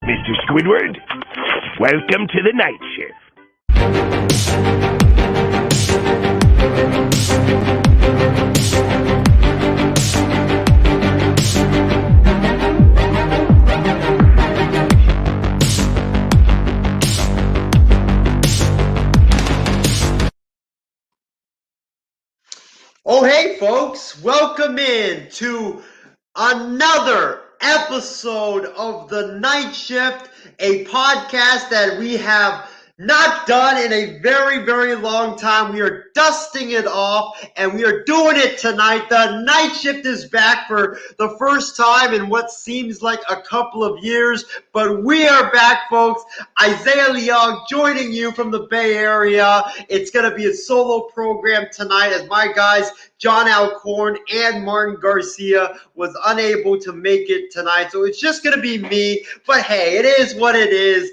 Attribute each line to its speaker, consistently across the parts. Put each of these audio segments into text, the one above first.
Speaker 1: Mr. Squidward, welcome to the night shift.
Speaker 2: Oh, hey, folks, welcome in to another episode of The Night Shift, a podcast that we have not done in a very, very long time. We are dusting it off, and we are doing it tonight. The Night Shift is back for the first time in what seems like a couple of years, but we are back, folks. Isaiah Leong joining you from the Bay Area. It's going to be a solo program tonight as my guys, John Alcorn and Martin Garcia, was unable to make it tonight. So it's just going to be me. But hey, it is what it is.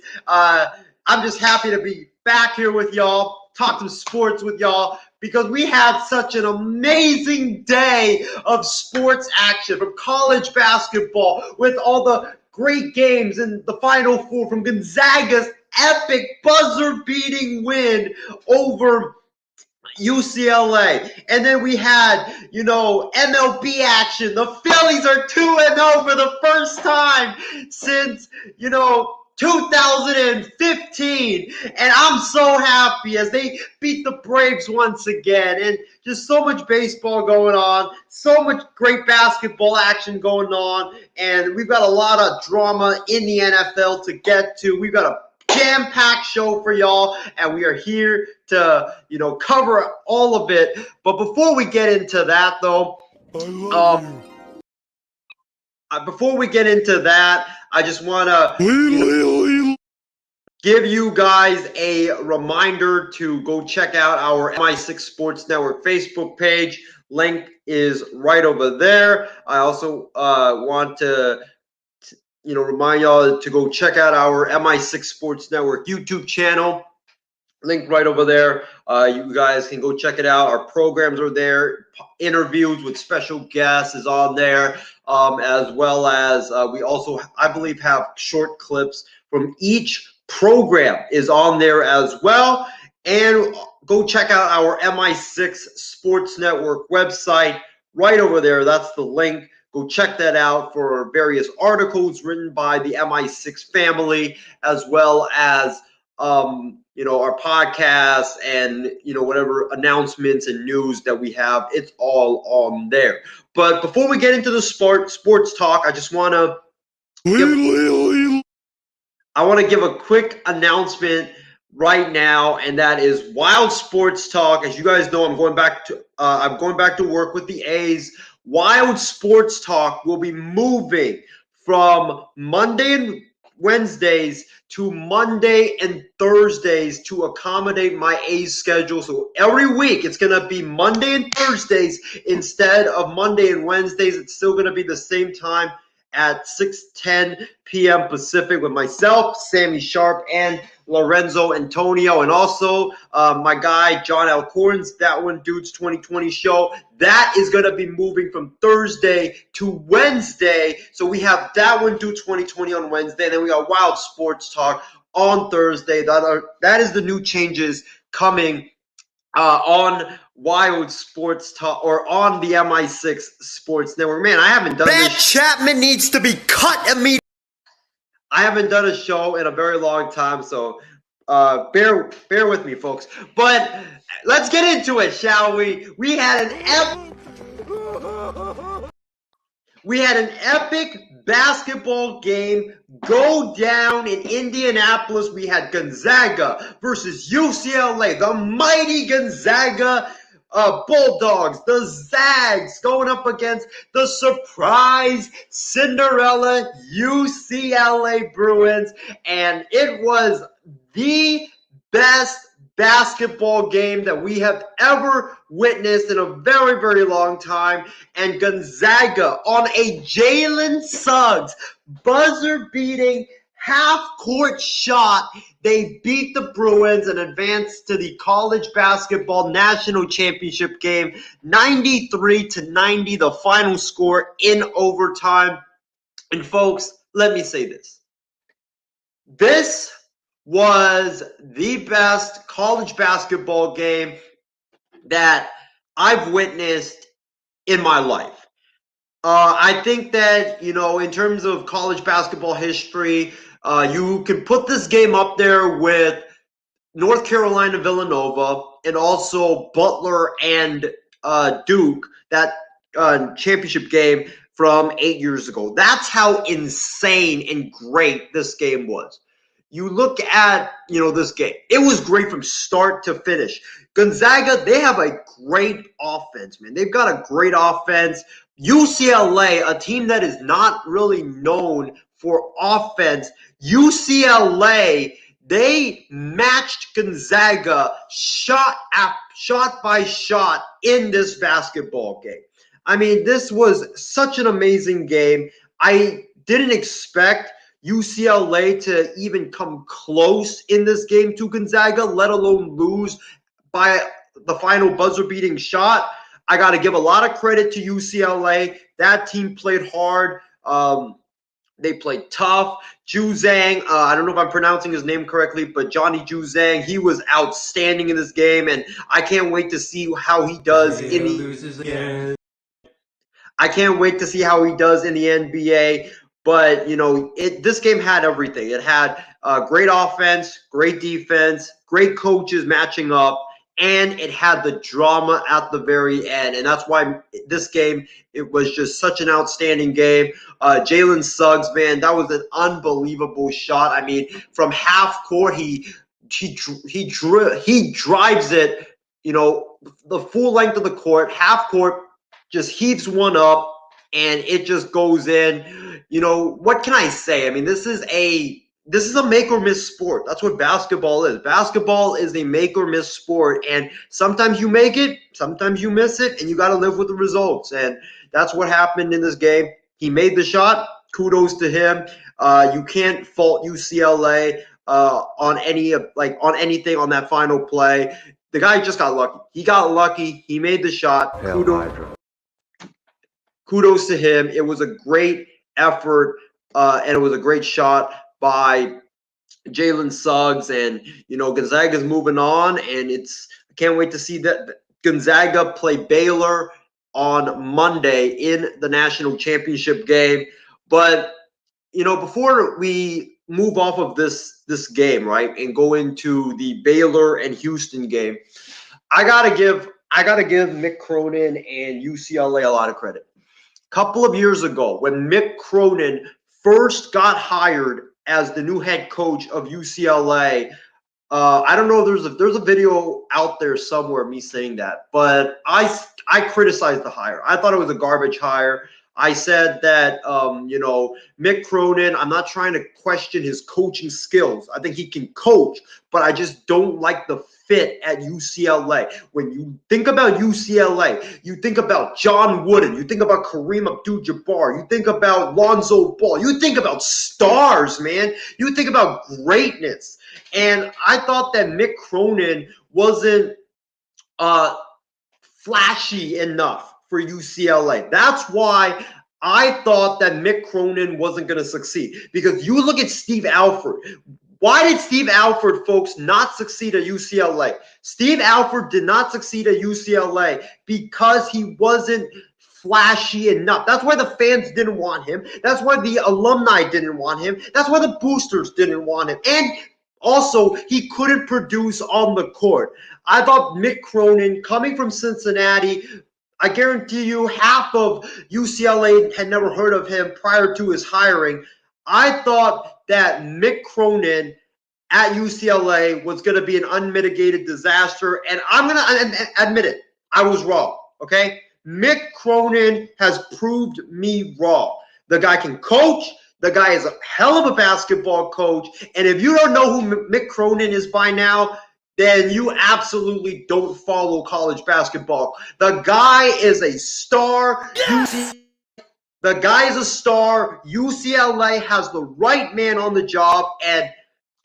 Speaker 2: I'm just happy to be back here with y'all, talk some sports with y'all, because we had such an amazing day of sports action from college basketball with all the great games in the Final Four, from Gonzaga's epic buzzer-beating win over UCLA. And then we had, MLB action. The Phillies are 2-0 for the first time since, 2015. And I'm so happy as they beat the Braves once again. And just so much baseball going on, so much great basketball action going on. And we've got a lot of drama in the NFL to get to. We've got a jam-packed show for y'all, and we are here to, cover all of it. But before we get into that, though, I just want to give you guys a reminder to go check out our MI6 Sports Network Facebook page. Link is right over there. I also want to remind y'all to go check out our MI6 Sports Network YouTube channel. Link right over there. You guys can go check it out. Our programs are there. Interviews with special guests is on there, as well as we also, I believe, have short clips from each program is on there as well. And go check out our MI6 Sports Network website right over there. That's the link. Go check that out for various articles written by the MI6 family, as well as our podcasts and whatever announcements and news that we have. It's all on there. But before we get into the sports talk, I just want to give a quick announcement right now, and that is Wild Sports Talk. As you guys know, I'm going back to work with the A's. Wild Sports Talk will be moving from Monday and Wednesdays to Monday and Thursdays to accommodate my A's schedule. So every week it's going to be Monday and Thursdays instead of Monday and Wednesdays. It's still going to be the same time at 6:10 p.m. Pacific with myself, Sammy Sharp, and Lorenzo Antonio, and also my guy John Alcorn's That One Dudes 2020 show. That is going to be moving from Thursday to Wednesday. So we have That One Dude 2020 on Wednesday, and then we got Wild Sports Talk on Thursday. That is the new changes coming on Wild Sports Talk, or on the MI6 Sports Network. Man, I haven't done this. Chapman needs to be cut immediately. I haven't done a show in a very long time, so bear with me, folks. But let's get into it, shall we? We had an epic basketball game go down in Indianapolis. We had Gonzaga versus UCLA, the mighty Gonzaga Bulldogs, the Zags, going up against the surprise Cinderella UCLA Bruins, and it was the best basketball game that we have ever witnessed in a very, very long time. And Gonzaga, on a Jalen Suggs buzzer-beating half-court shot, they beat the Bruins and advanced to the college basketball national championship game, 93-90, the final score in overtime. And folks, let me say this. This was the best college basketball game that I've witnessed in my life. I think that, in terms of college basketball history, you can put this game up there with North Carolina Villanova and also Butler and Duke, that championship game from 8 years ago. That's how insane and great this game was. You look at, this game. It was great from start to finish. Gonzaga, they have a great offense, man. They've got a great offense. UCLA, a team that is not really known for offense, UCLA, they matched Gonzaga shot by shot in this basketball game. I mean, this was such an amazing game. I didn't expect UCLA to even come close in this game to Gonzaga, let alone lose by the final buzzer-beating shot. I got to give a lot of credit to UCLA. That team played hard. They played tough. Juzang, I don't know if I'm pronouncing his name correctly, but Johnny Juzang, he was outstanding in this game, and I can't wait to see how he does I can't wait to see how he does in the NBA. But this game had everything. It had great offense, great defense, great coaches matching up, and it had the drama at the very end. And that's why this game, it was just such an outstanding game. Jalen Suggs, man, that was an unbelievable shot. I mean, from half court, he drives it, the full length of the court, half court, just heaves one up, and it just goes in. What can I say? I mean, this is a make or miss sport. That's what basketball is. Basketball is a make or miss sport, and sometimes you make it, sometimes you miss it, and you got to live with the results. And that's what happened in this game. He made the shot. Kudos to him. You can't fault UCLA on anything on that final play. The guy just got lucky. He got lucky. He made the shot. Kudos to him. It was a great effort, and it was a great shot by Jalen Suggs. And Gonzaga's moving on, and I can't wait to see that Gonzaga play Baylor on Monday in the national championship game. But before we move off of this game, right, and go into the Baylor and Houston game, I gotta give Mick Cronin and UCLA a lot of credit. A couple of years ago, when Mick Cronin first got hired as the new head coach of UCLA, I don't know if there's a video out there somewhere of me saying that, but I criticized the hire. I thought it was a garbage hire. I said that, Mick Cronin, I'm not trying to question his coaching skills. I think he can coach, but I just don't like the fit at UCLA. When you think about UCLA, you think about John Wooden, you think about Kareem Abdul-Jabbar, you think about Lonzo Ball, you think about stars, man. You think about greatness. And I thought that Mick Cronin wasn't flashy enough for UCLA. That's why I thought that Mick Cronin wasn't going to succeed. Because you look at Steve Alford. Why did Steve Alford, folks, not succeed at UCLA? Steve Alford did not succeed at UCLA because he wasn't flashy enough. That's why the fans didn't want him. That's why the alumni didn't want him. That's why the boosters didn't want him. And also, he couldn't produce on the court. I thought Mick Cronin, coming from Cincinnati, I guarantee you half of UCLA had never heard of him prior to his hiring. I thought that Mick Cronin at UCLA was going to be an unmitigated disaster, and I'm going to admit it. I was wrong, okay? Mick Cronin has proved me wrong. The guy can coach. The guy is a hell of a basketball coach. And if you don't know who Mick Cronin is by now, then you absolutely don't follow college basketball. The guy is a star. Yes! The guy is a star. UCLA has the right man on the job. And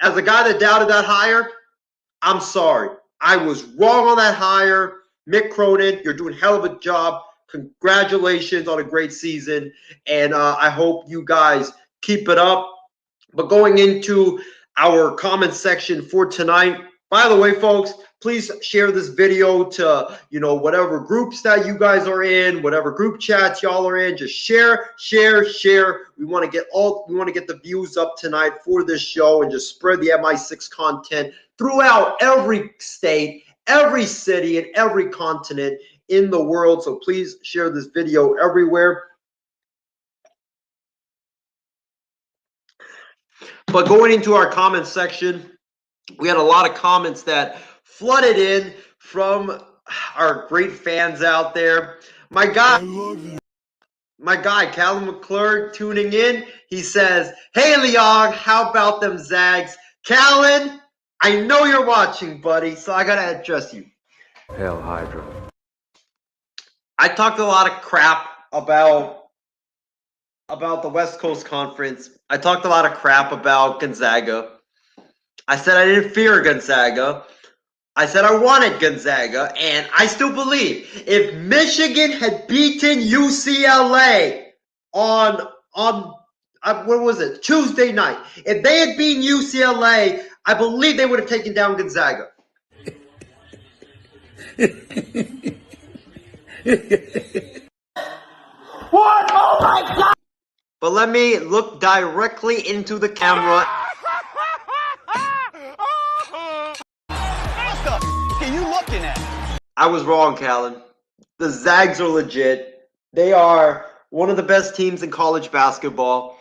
Speaker 2: as a guy that doubted that hire, I'm sorry. I was wrong on that hire. Mick Cronin, you're doing a hell of a job. Congratulations on a great season. And I hope you guys keep it up. But going into our comment section for tonight, by the way, folks, please share this video to, whatever groups that you guys are in, whatever group chats y'all are in. Just share. We want to get the views up tonight for this show and just spread the MI6 content throughout every state, every city, and every continent in the world. So please share this video everywhere. But going into our comment section, we had a lot of comments that flooded in from our great fans out there. My guy, Callum McClure, tuning in. He says, "Hey, Leon, how about them Zags?" Callan, I know you're watching, buddy, so I got to address you.
Speaker 3: Hail Hydra.
Speaker 2: I talked a lot of crap about the West Coast Conference. I talked a lot of crap about Gonzaga. I said I didn't fear Gonzaga. I said I wanted Gonzaga, and I still believe if Michigan had beaten UCLA on what was it, Tuesday night, if they had beaten UCLA, I believe they would have taken down Gonzaga.
Speaker 4: What? Oh my God!
Speaker 2: But let me look directly into the camera.
Speaker 4: What the f are you looking at?
Speaker 2: I was wrong, Callan. The Zags are legit. They are one of the best teams in college basketball.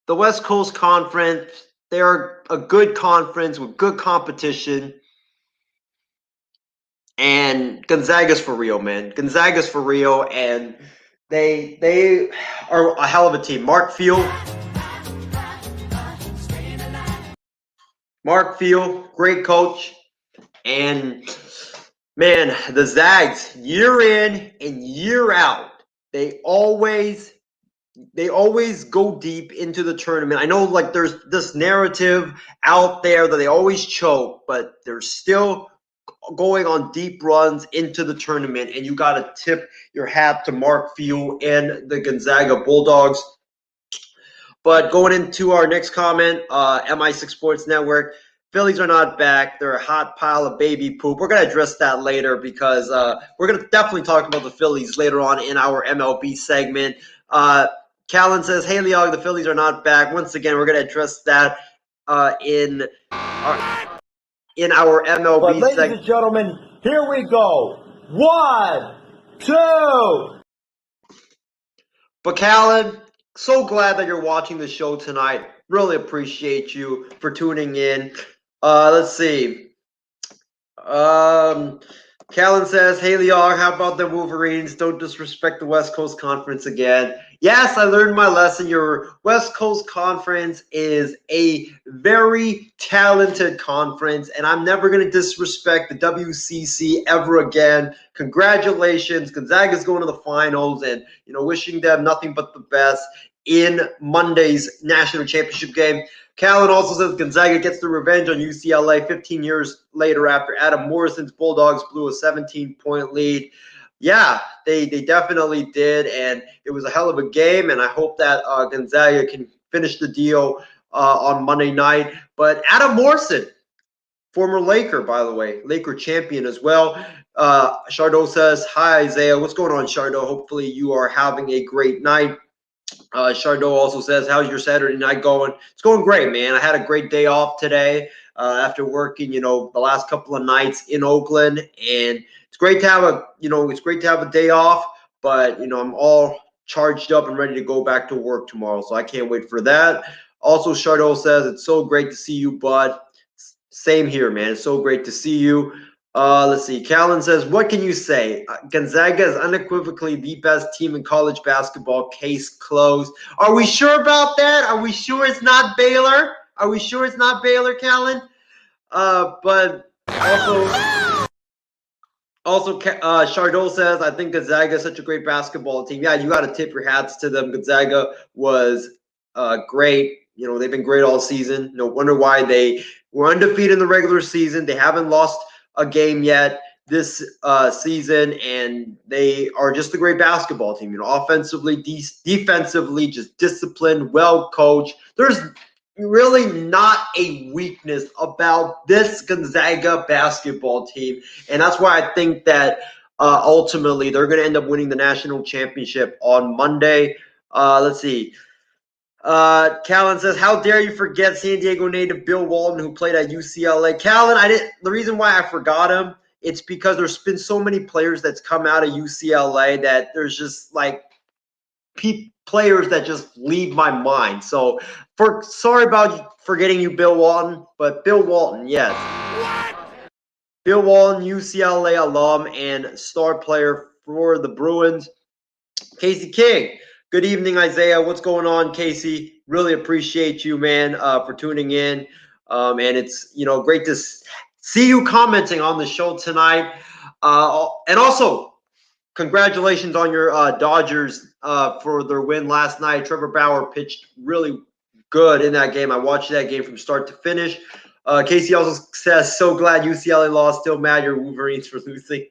Speaker 2: The West Coast Conference, they're a good conference with good competition. And Gonzaga's for real, man. Gonzaga's for real, and they are a hell of a team. Mark Few, great coach. And man, the Zags, year in and year out, they always go deep into the tournament. I know like there's this narrative out there that they always choke, but they're still going on deep runs into the tournament, and you got to tip your hat to Mark Few and the Gonzaga Bulldogs. But going into our next comment, MI6 Sports Network, Phillies are not back. They're a hot pile of baby poop. We're going to address that later because we're going to definitely talk about the Phillies later on in our MLB segment. Callan says, "Hey, Leog, the Phillies are not back." Once again, we're going to address that in our MLB
Speaker 4: But ladies
Speaker 2: segment.
Speaker 4: and gentlemen, here we go. 1, 2.
Speaker 2: But Callan, so glad that you're watching the show tonight. Really appreciate you for tuning in. Let's see. Callan says, "Hey, Leog, how about the Wolverines? Don't disrespect the West Coast Conference again." Yes, I learned my lesson. Your West Coast Conference is a very talented conference, and I'm never going to disrespect the WCC ever again. Congratulations. Gonzaga's going to the finals, and wishing them nothing but the best in Monday's national championship game. Callan also says Gonzaga gets the revenge on UCLA 15 years later after Adam Morrison's Bulldogs blew a 17-point lead. Yeah, they definitely did, and it was a hell of a game, and I hope that Gonzaga can finish the deal on Monday night. But Adam Morrison, former Laker, by the way, Laker champion as well. Chardot says, "Hi, Isaiah. What's going on, Chardot? Hopefully you are having a great night." Chardot also says, "How's your Saturday night going?" It's going great, man. I had a great day off today after working, the last couple of nights in Oakland, and it's great to have a day off. But I'm all charged up and ready to go back to work tomorrow, so I can't wait for that. Also, Chardot says, "It's so great to see you, bud." Same here, man. It's so great to see you. Let's see. Callan says, "What can you say? Gonzaga is unequivocally the best team in college basketball. Case closed." Are we sure about that? Are we sure it's not Baylor? Callan? But also, Chardot says, "I think Gonzaga is such a great basketball team." Yeah, you got to tip your hats to them. Gonzaga was great. They've been great all season. No wonder why they were undefeated in the regular season. They haven't lost a game yet this season, and they are just a great basketball team. Offensively, defensively, just disciplined, well coached. really not a weakness about this Gonzaga basketball team. And that's why I think that ultimately they're going to end up winning the national championship on Monday. Let's see. Callan says, "How dare you forget San Diego native Bill Walton, who played at UCLA?" Callan, I didn't. The reason why I forgot him, it's because there's been so many players that's come out of UCLA that there's just like players that just leave my mind. So, sorry about forgetting you, Bill Walton, but Bill Walton, yes. Bill Walton, UCLA alum and star player for the Bruins. Casey King. Good evening, Isaiah. What's going on, Casey? Really appreciate you, man, for tuning in. And it's, great to see you commenting on the show tonight. And also, congratulations on your Dodgers for their win last night. Trevor Bauer pitched really good in that game. I watched that game from start to finish. Casey also says, "So glad UCLA lost. Still mad your Wolverines for losing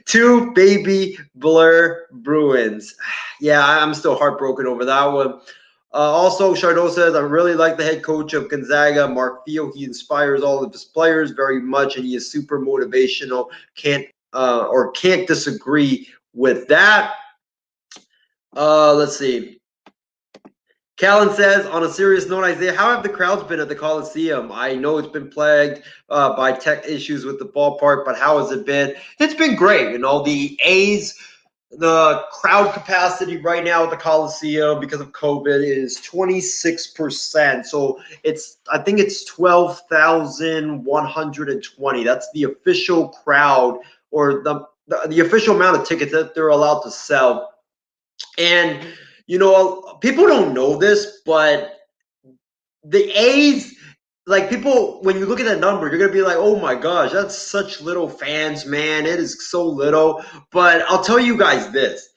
Speaker 2: to baby Blur Bruins." Yeah, I'm still heartbroken over that one. Also, Chardot says, "I really like the head coach of Gonzaga, Mark Few. He inspires all of his players very much, and he is super motivational. Can't disagree with that." Let's see. Callan says, "On a serious note, Isaiah, how have the crowds been at the Coliseum? I know it's been plagued by tech issues with the ballpark, but how has it been?" It's been great. The A's, the crowd capacity right now at the Coliseum because of COVID is 26%. So I think it's 12,120. That's the official crowd, or the official amount of tickets that they're allowed to sell. And people don't know this, but the A's, like, people, when you look at that number, you're going to be like, "Oh my gosh, that's such little fans, man. It is so little." But I'll tell you guys this.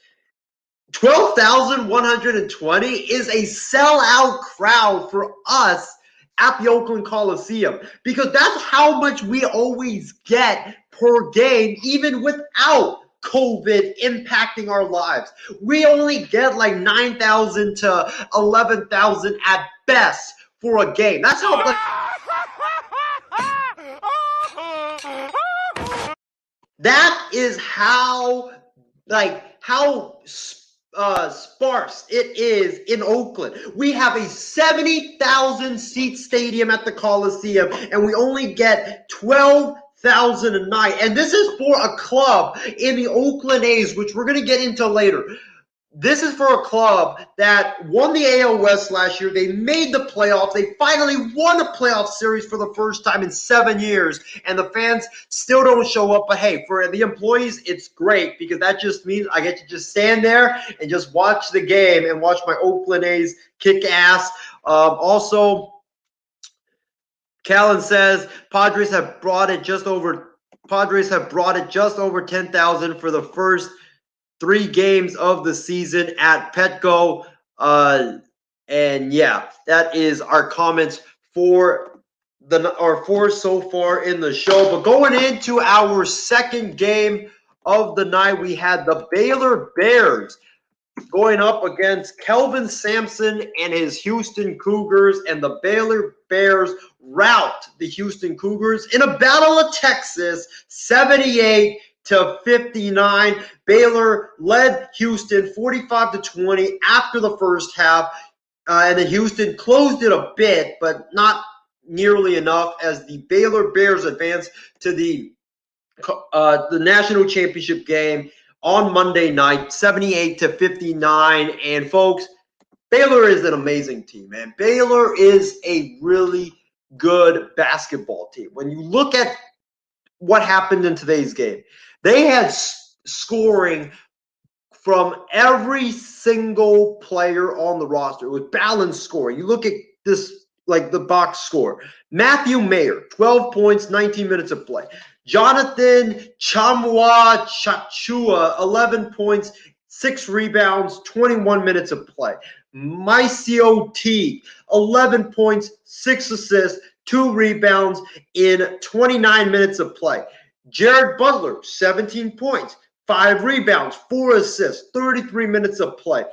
Speaker 2: 12,120 is a sellout crowd for us at the Oakland Coliseum, because that's how much we always get per game, even without COVID impacting our lives. We only get like 9,000 to 11,000 at best for a game. That's how that is how sparse it is in Oakland. We have a 70,000 seat stadium at the Coliseum, and we only get 12,000 a night. And this is for a club in the Oakland A's, which we're going to get into later. This is for a club that won the AL West last year. They made the playoffs. They finally won a playoff series for the first time in 7 years, and the fans still don't show up. But hey, for the employees, it's great, because that just means I get to just stand there and just watch the game and watch my Oakland A's kick ass. Also, Callan says Padres have brought it just over 10,000 for the first 3 games of the season at Petco. And yeah, that is our comments for so far in the show. But going into our second game of the night, we had the Baylor Bears going up against Kelvin Sampson and his Houston Cougars, and the Baylor Bears rout the Houston Cougars in a battle of Texas, 78-59. Baylor led Houston 45-20 after the first half, and then Houston closed it a bit, but not nearly enough, as the Baylor Bears advanced to the national championship game on Monday night, 78-59. And folks, Baylor is an amazing team, man. Baylor is a really good basketball team. When you look at what happened in today's game, they had scoring from every single player on the roster. It was balanced scoring. You look at this, like the box score. Matthew Mayer, 12 points, 19 minutes of play. Jonathan Tchamwa Tchatchoua, 11 points, 6 rebounds, 21 minutes of play. MyCO Teague, 11 points, 6 assists, 2 rebounds in 29 minutes of play. Jared Butler, 17 points, 5 rebounds, 4 assists, 33 minutes of play.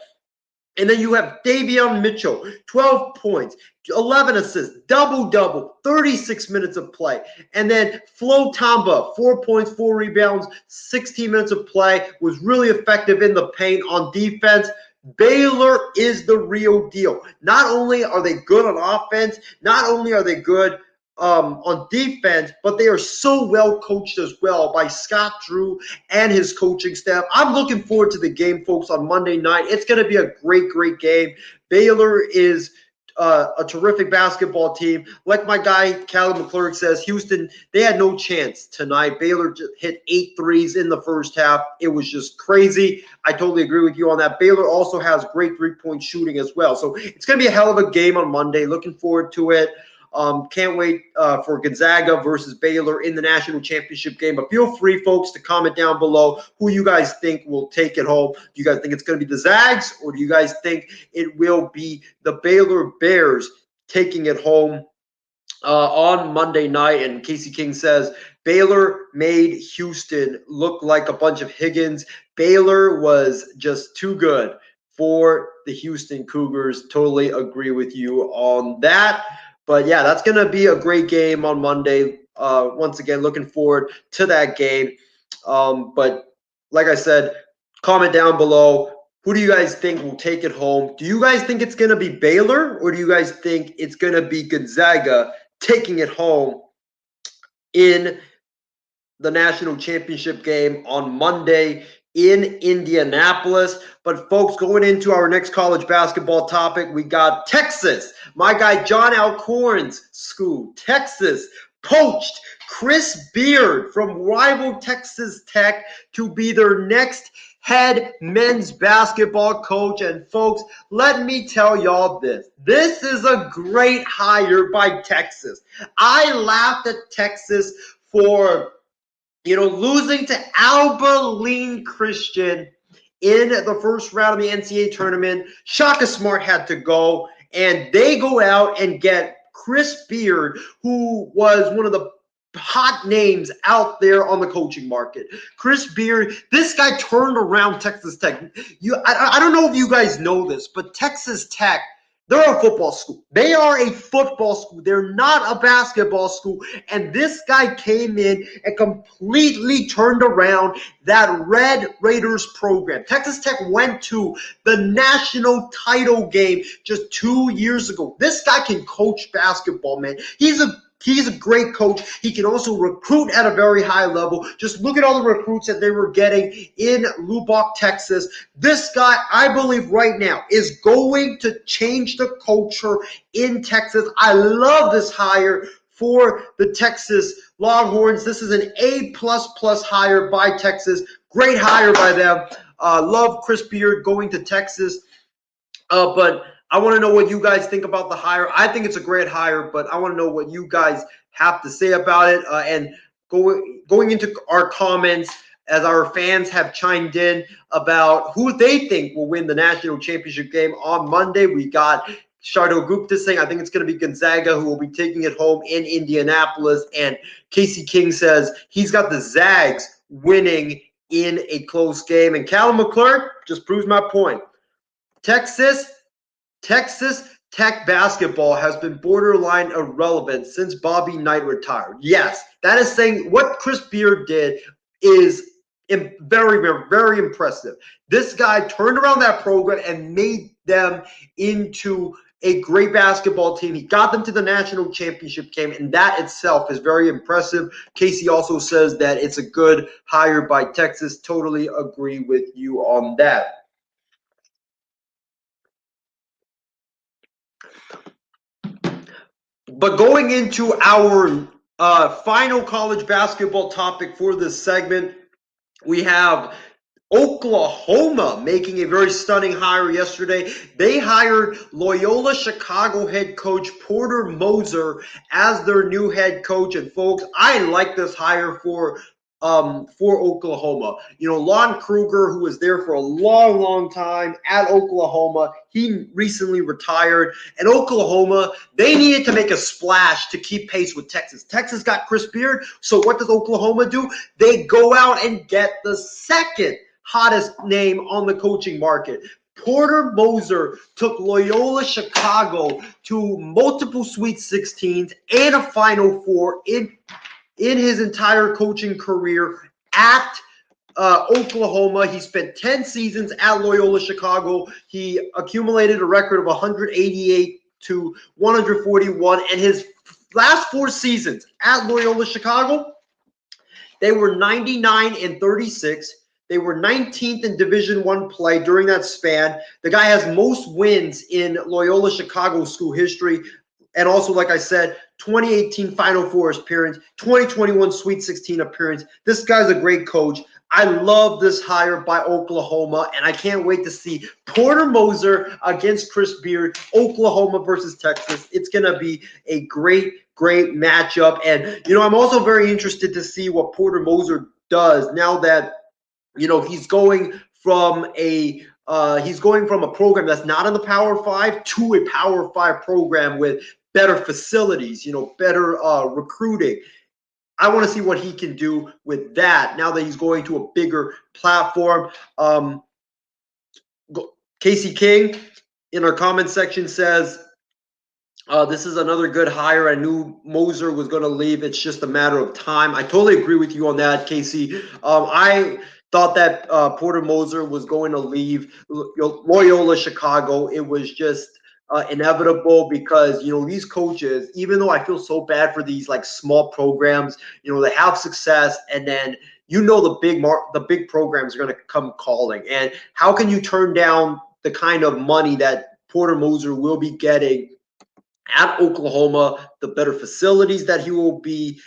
Speaker 2: And then you have Davion Mitchell, 12 points, 11 assists, double-double, 36 minutes of play. And then Flo Tamba, 4 points, 4 rebounds, 16 minutes of play, was really effective in the paint on defense. Baylor is the real deal. Not only are they good on offense, not only are they good on defense, but they are so well coached as well by Scott Drew and his coaching staff. I'm looking forward to the game, folks, on Monday night. It's going to be a great, great game. Baylor is a terrific basketball team. Like my guy, Caleb McClurg says, Houston, they had no chance tonight. Baylor just hit 8 threes in the first half. It was just crazy. I totally agree with you on that. Baylor also has great three-point shooting as well. So it's going to be a hell of a game on Monday. Looking forward to it. Can't wait for Gonzaga versus Baylor in the national championship game. But feel free, folks, to comment down below who you guys think will take it home. Do you guys think it's going to be the Zags, or do you guys think it will be the Baylor Bears taking it home on Monday night? And Casey King says, Baylor made Houston look like a bunch of Higgins. Baylor was just too good for the Houston Cougars. Totally agree with you on that. But, yeah, that's going to be a great game on Monday. Once again, looking forward to that game. But, like I said, comment down below. Who do you guys think will take it home? Do you guys think it's going to be Baylor, or do you guys think it's going to be Gonzaga taking it home in the national championship game on Monday in Indianapolis? But folks, going into our next college basketball topic, we got Texas. My guy John Alcorn's school, Texas, poached Chris Beard from rival Texas Tech to be their next head men's basketball coach. And folks, let me tell y'all this. This is a great hire by Texas. I laughed at Texas for losing to Abilene Christian in the first round of the NCAA tournament. Shaka Smart had to go, and they go out and get Chris Beard, who was one of the hot names out there on the coaching market. Chris Beard, this guy turned around Texas Tech. I don't know if you guys know this, but Texas Tech, they're a football school. They are a football school. They're not a basketball school. And this guy came in and completely turned around that Red Raiders program. Texas Tech went to the national title game just 2 years ago. This guy can coach basketball, man. He's a great coach. He can also recruit at a very high level. Just look at all the recruits that they were getting in Lubbock, Texas. This guy, I believe right now, is going to change the culture in Texas. I love this hire for the Texas Longhorns. This is an A++ hire by Texas. Great hire by them. Love Chris Beard going to Texas. But I want to know what you guys think about the hire. I think it's a great hire, but I want to know what you guys have to say about it. And going into our comments, as our fans have chimed in about who they think will win the national championship game on Monday. We got Shardul Gupta saying, I think it's going to be Gonzaga who will be taking it home in Indianapolis. And Casey King says he's got the Zags winning in a close game. And Callum McClurg just proves my point. Texas Tech basketball has been borderline irrelevant since Bobby Knight retired. Yes, that is saying what Chris Beard did is very, very, very impressive. This guy turned around that program and made them into a great basketball team. He got them to the national championship game, and that itself is very impressive. Casey also says that it's a good hire by Texas. Totally agree with you on that. But going into our final college basketball topic for this segment, we have Oklahoma making a very stunning hire yesterday. They hired Loyola Chicago head coach Porter Moser as their new head coach. And folks, I like this hire for Oklahoma. Lon Kruger, who was there for a long, long time at Oklahoma, he recently retired. And Oklahoma, they needed to make a splash to keep pace with Texas. Texas got Chris Beard, so what does Oklahoma do? They go out and get the second hottest name on the coaching market. Porter Moser took Loyola Chicago to multiple Sweet 16s and a Final Four in his entire coaching career at Oklahoma. He spent 10 seasons at Loyola Chicago. He accumulated a record of 188 to 141, and his last 4 seasons at Loyola Chicago, they were 99 and 36. They were 19th in Division I play during that span. The guy has most wins in Loyola Chicago school history. And also, like I said, 2018 Final Four appearance, 2021 Sweet 16 appearance. This guy's a great coach. I love this hire by Oklahoma, and I can't wait to see Porter Moser against Chris Beard, Oklahoma versus Texas. It's going to be a great matchup. And, I'm also very interested to see what Porter Moser does now that, he's going from a program that's not in the Power 5 to a Power 5 program with better facilities, better recruiting. I want to see what he can do with that now that he's going to a bigger platform. Casey King in our comment section says, this is another good hire. I knew Moser was going to leave. It's just a matter of time. I totally agree with you on that, Casey. I thought that Porter Moser was going to leave Loyola Chicago. It was just inevitable because, these coaches, even though I feel so bad for these like small programs, they have success, and then the big programs are going to come calling. And how can you turn down the kind of money that Porter Moser will be getting at Oklahoma, the better facilities that he will be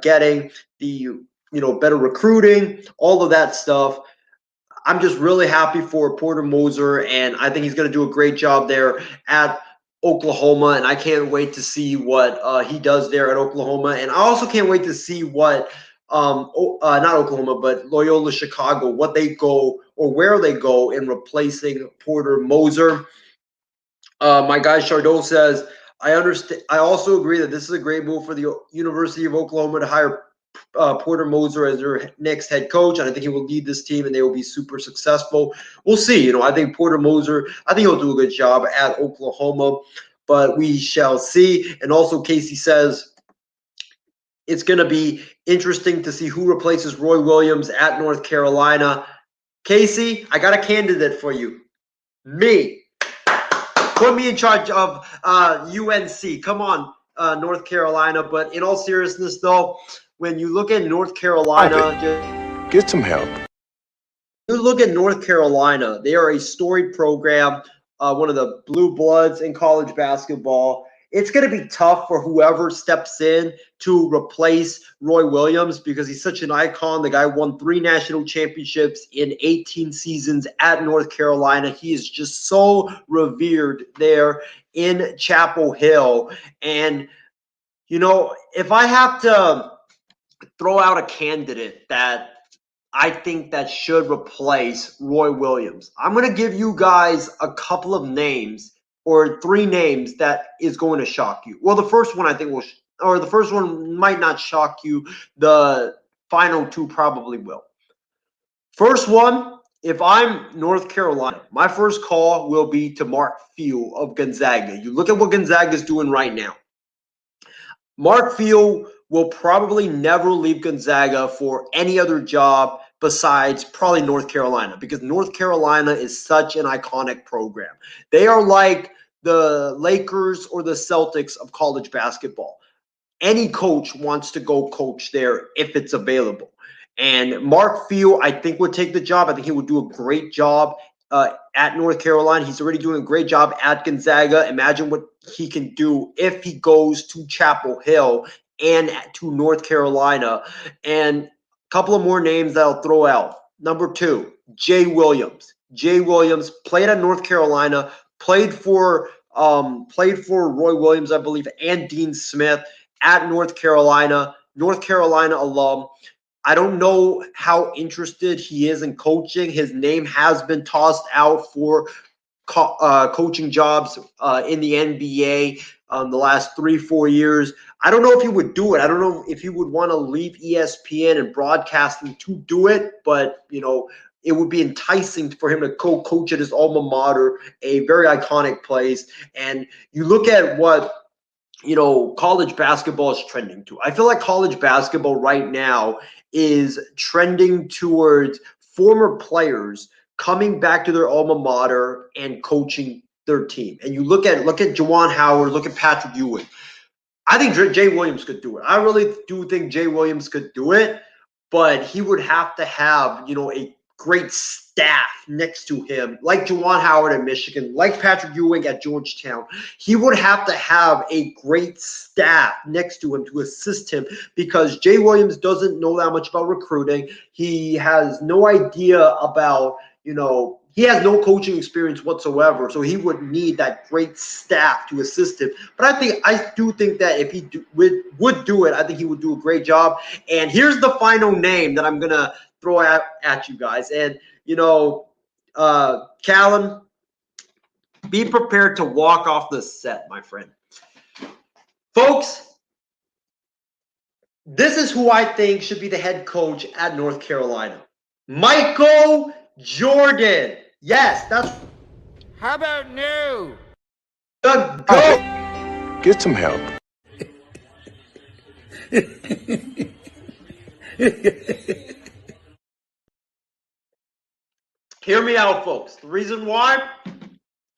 Speaker 2: getting, the better recruiting, all of that stuff? I'm just really happy for Porter Moser, and I think he's going to do a great job there at Oklahoma, and I can't wait to see what he does there at Oklahoma. And I also can't wait to see what not Oklahoma, but Loyola Chicago, what they go or where they go in replacing Porter Moser. My guy Chardot says, I understand. I also agree that this is a great move for the University of Oklahoma to hire Porter Moser as their next head coach, and I think he will lead this team, and they will be super successful. We'll see. I think Porter Moser, I think he'll do a good job at Oklahoma, but we shall see. And also, Casey says it's going to be interesting to see who replaces Roy Williams at North Carolina. Casey, I got a candidate for you. Me. Put me in charge of UNC. Come on, North Carolina. But in all seriousness, though, when you look at North Carolina,
Speaker 1: get some help.
Speaker 2: You look at North Carolina, they are a storied program, one of the blue bloods in college basketball. It's going to be tough for whoever steps in to replace Roy Williams because he's such an icon. The guy won 3 national championships in 18 seasons at North Carolina. He is just so revered there in Chapel Hill. And, if I have to throw out a candidate that I think that should replace Roy Williams, I'm going to give you guys a couple of names or 3 names that is going to shock you. Well, the first one I think the first one might not shock you. The final 2 probably will. First one, if I'm North Carolina, my first call will be to Mark Few of Gonzaga. You look at what Gonzaga is doing right now. Mark Few will probably never leave Gonzaga for any other job besides probably North Carolina, because North Carolina is such an iconic program. They are like the Lakers or the Celtics of college basketball. Any coach wants to go coach there if it's available. And Mark Few, I think, would take the job. I think he would do a great job at North Carolina. He's already doing a great job at Gonzaga. Imagine what he can do if he goes to Chapel Hill and to North Carolina. And a couple of more names that I'll throw out. Number 2, Jay Williams. Jay Williams played at North Carolina, played for Roy Williams, I believe, and Dean Smith at North Carolina alum. I don't know how interested he is in coaching. His name has been tossed out for coaching jobs in the NBA the last 3-4 years. I don't know if he would do it. I don't know if he would want to leave ESPN and broadcasting to do it. But, it would be enticing for him to co-coach at his alma mater, a very iconic place. And you look at what college basketball is trending to. I feel like college basketball right now is trending towards former players coming back to their alma mater and coaching their team. And you look at Juwan Howard, look at Patrick Ewing. I think Jay Williams could do it. I really do think Jay Williams could do it, but he would have to have, a great staff next to him, like Juwan Howard at Michigan, like Patrick Ewing at Georgetown. He would have to have a great staff next to him to assist him, because Jay Williams doesn't know that much about recruiting. He has no idea about, he has no coaching experience whatsoever, so he would need that great staff to assist him. But I do think that if he would do it, I think he would do a great job. And here's the final name that I'm gonna throw at you guys. And Callum, be prepared to walk off the set, my friend. Folks, this is who I think should be the head coach at North Carolina. Michael Jordan. Yes, that's.
Speaker 3: How about no?
Speaker 2: The GOAT.
Speaker 1: Get some help.
Speaker 2: Hear me out, folks. The reason why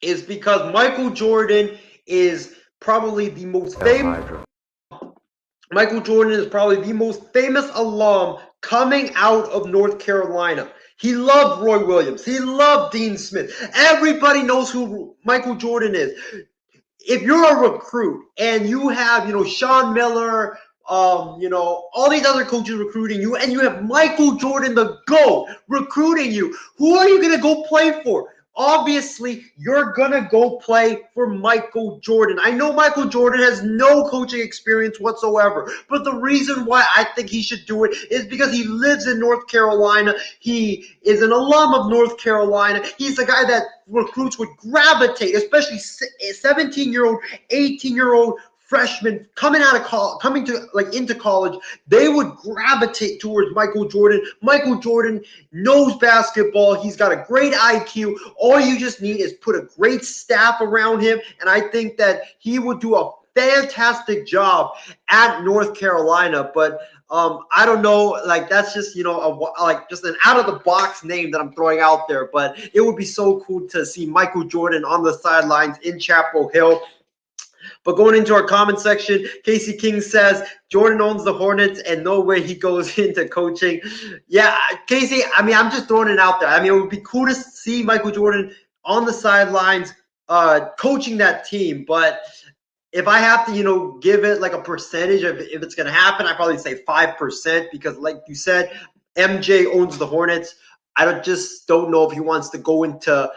Speaker 2: is because Michael Jordan is probably the most famous. Michael Jordan is probably the most famous alum coming out of North Carolina. He loved Roy Williams. He loved Dean Smith. Everybody knows who Michael Jordan is. If you're a recruit and you have, Sean Miller, all these other coaches recruiting you, and you have Michael Jordan, the GOAT, recruiting you, who are you going to go play for? Obviously, you're going to go play for Michael Jordan. I know Michael Jordan has no coaching experience whatsoever, but the reason why I think he should do it is because he lives in North Carolina. He is an alum of North Carolina. He's the guy that recruits would gravitate, especially 17-year-old, 18-year-old freshmen coming out of college, into college. They would gravitate towards Michael Jordan. Michael Jordan knows basketball. He's got a great IQ. All you just need is put a great staff around him, and I think that he would do a fantastic job at North Carolina. But I don't know, that's just just an out of the box name that I'm throwing out there. But it would be so cool to see Michael Jordan on the sidelines in Chapel Hill. But going into our comment section, Casey King says, Jordan owns the Hornets and no way he goes into coaching. Yeah, Casey, I'm just throwing it out there. It would be cool to see Michael Jordan on the sidelines coaching that team. But if I have to, give it like a percentage of if it's going to happen, I probably say 5%, because like you said, MJ owns the Hornets. I just don't know if he wants to go into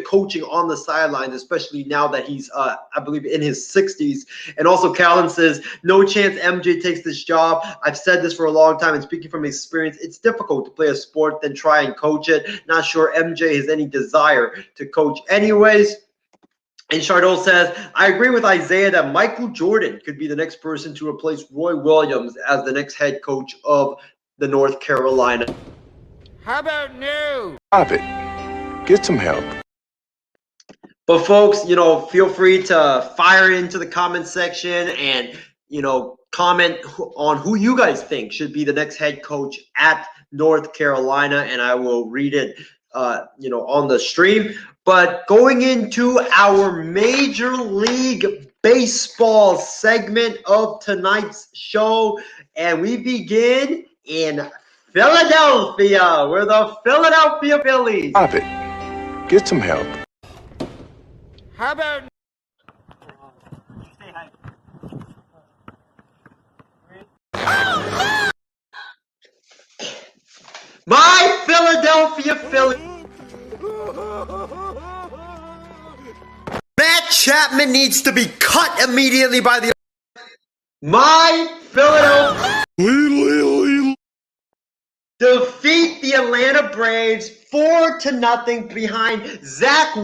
Speaker 2: coaching on the sidelines, especially now that he's, I believe, in his 60s. And also, Callan says, no chance MJ takes this job. I've said this for a long time, and speaking from experience, it's difficult to play a sport than try and coach it. Not sure MJ has any desire to coach anyways. And Chardot says, I agree with Isaiah that Michael Jordan could be the next person to replace Roy Williams as the next head coach of the North Carolina.
Speaker 3: How about no?
Speaker 1: Stop it. Get some help.
Speaker 2: But folks, feel free to fire into the comment section and, comment on who you guys think should be the next head coach at North Carolina, and I will read it, on the stream. But going into our Major League Baseball segment of tonight's show, and we begin in Philadelphia. We're the Philadelphia Phillies.
Speaker 1: Stop it. Get some help.
Speaker 3: How about
Speaker 2: my Philadelphia Phillies. Matt Chapman needs to be cut immediately by the. My Philadelphia defeat the Atlanta Braves 4-0 behind Zach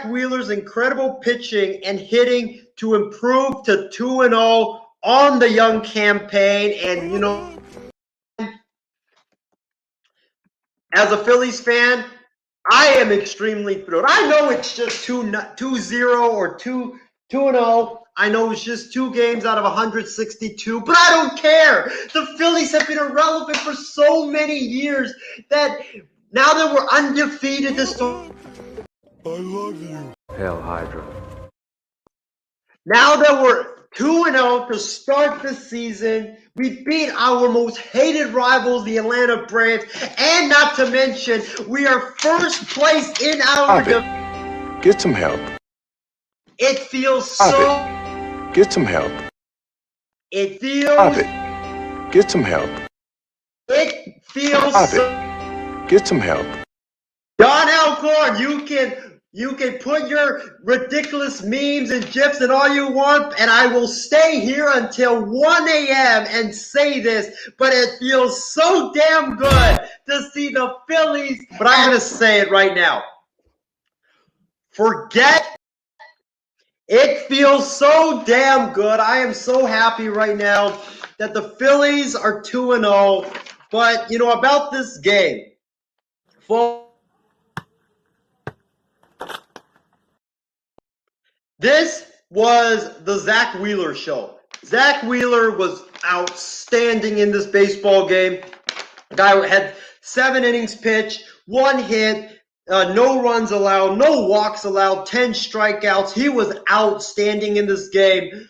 Speaker 2: Wheeler's incredible pitching and hitting to improve to 2-0 on the young campaign. And as a Phillies fan, I am extremely thrilled. I know it's just 2-0 or 2-0. I know it's just 2 games out of 162, but I don't care. The Phillies have been irrelevant for so many years that now that we're undefeated this time.
Speaker 5: I love you.
Speaker 6: Hail Hydra.
Speaker 2: Now that we're 2-0 to start the season, we beat our most hated rivals, the Atlanta Braves, and not to mention, we are first place in our
Speaker 5: Stop it. Get some help.
Speaker 2: It feels
Speaker 5: Stop
Speaker 2: so.
Speaker 5: Get some help.
Speaker 2: It feels.
Speaker 5: Stop it. Get some help.
Speaker 2: It feels
Speaker 5: Stop
Speaker 2: so.
Speaker 5: it. Get some help.
Speaker 2: John Alcorn, you can put your ridiculous memes and gifs and all you want, and I will stay here until 1 a.m. and say this, but it feels so damn good to see the Phillies. But I'm going to say it right now. Forget. It feels so damn good. I am so happy right now that the Phillies are 2-0. But, you know, about this game, this was the Zach Wheeler show. Zach Wheeler was outstanding in this baseball game. The guy had 7 innings pitched, 1 hit, no runs allowed, no walks allowed, 10 strikeouts. He was outstanding in this game.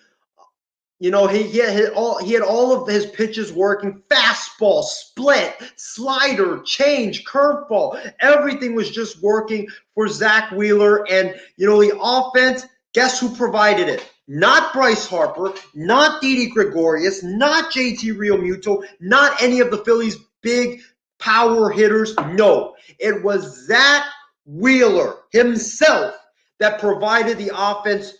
Speaker 2: You know, he had all of his pitches working. Fastball, split, slider, change, curveball. Everything was just working for Zach Wheeler. And, you know, the offense, guess who provided it? Not Bryce Harper, not Didi Gregorius, not JT Realmuto, not any of the Phillies' big power hitters. No, it was Zach Wheeler himself that provided the offense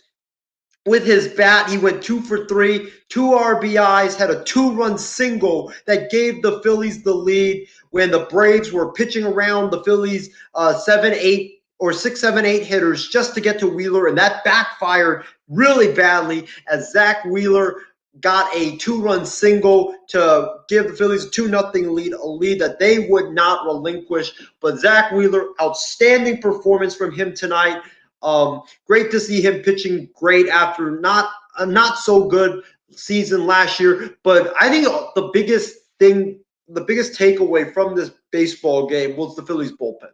Speaker 2: with his bat. He went 2 for 3, 2 RBIs, had a 2-run single that gave the Phillies the lead when the Braves were pitching around the Phillies 6, 7, 8 hitters just to get to Wheeler, and that backfired really badly as Zach Wheeler got a 2-run single to give the Phillies a 2-0 lead, a lead that they would not relinquish. But Zach Wheeler, outstanding performance from him tonight. Great to see him pitching great after a not so good season last year. But I think the biggest takeaway from this baseball game was the Phillies bullpen.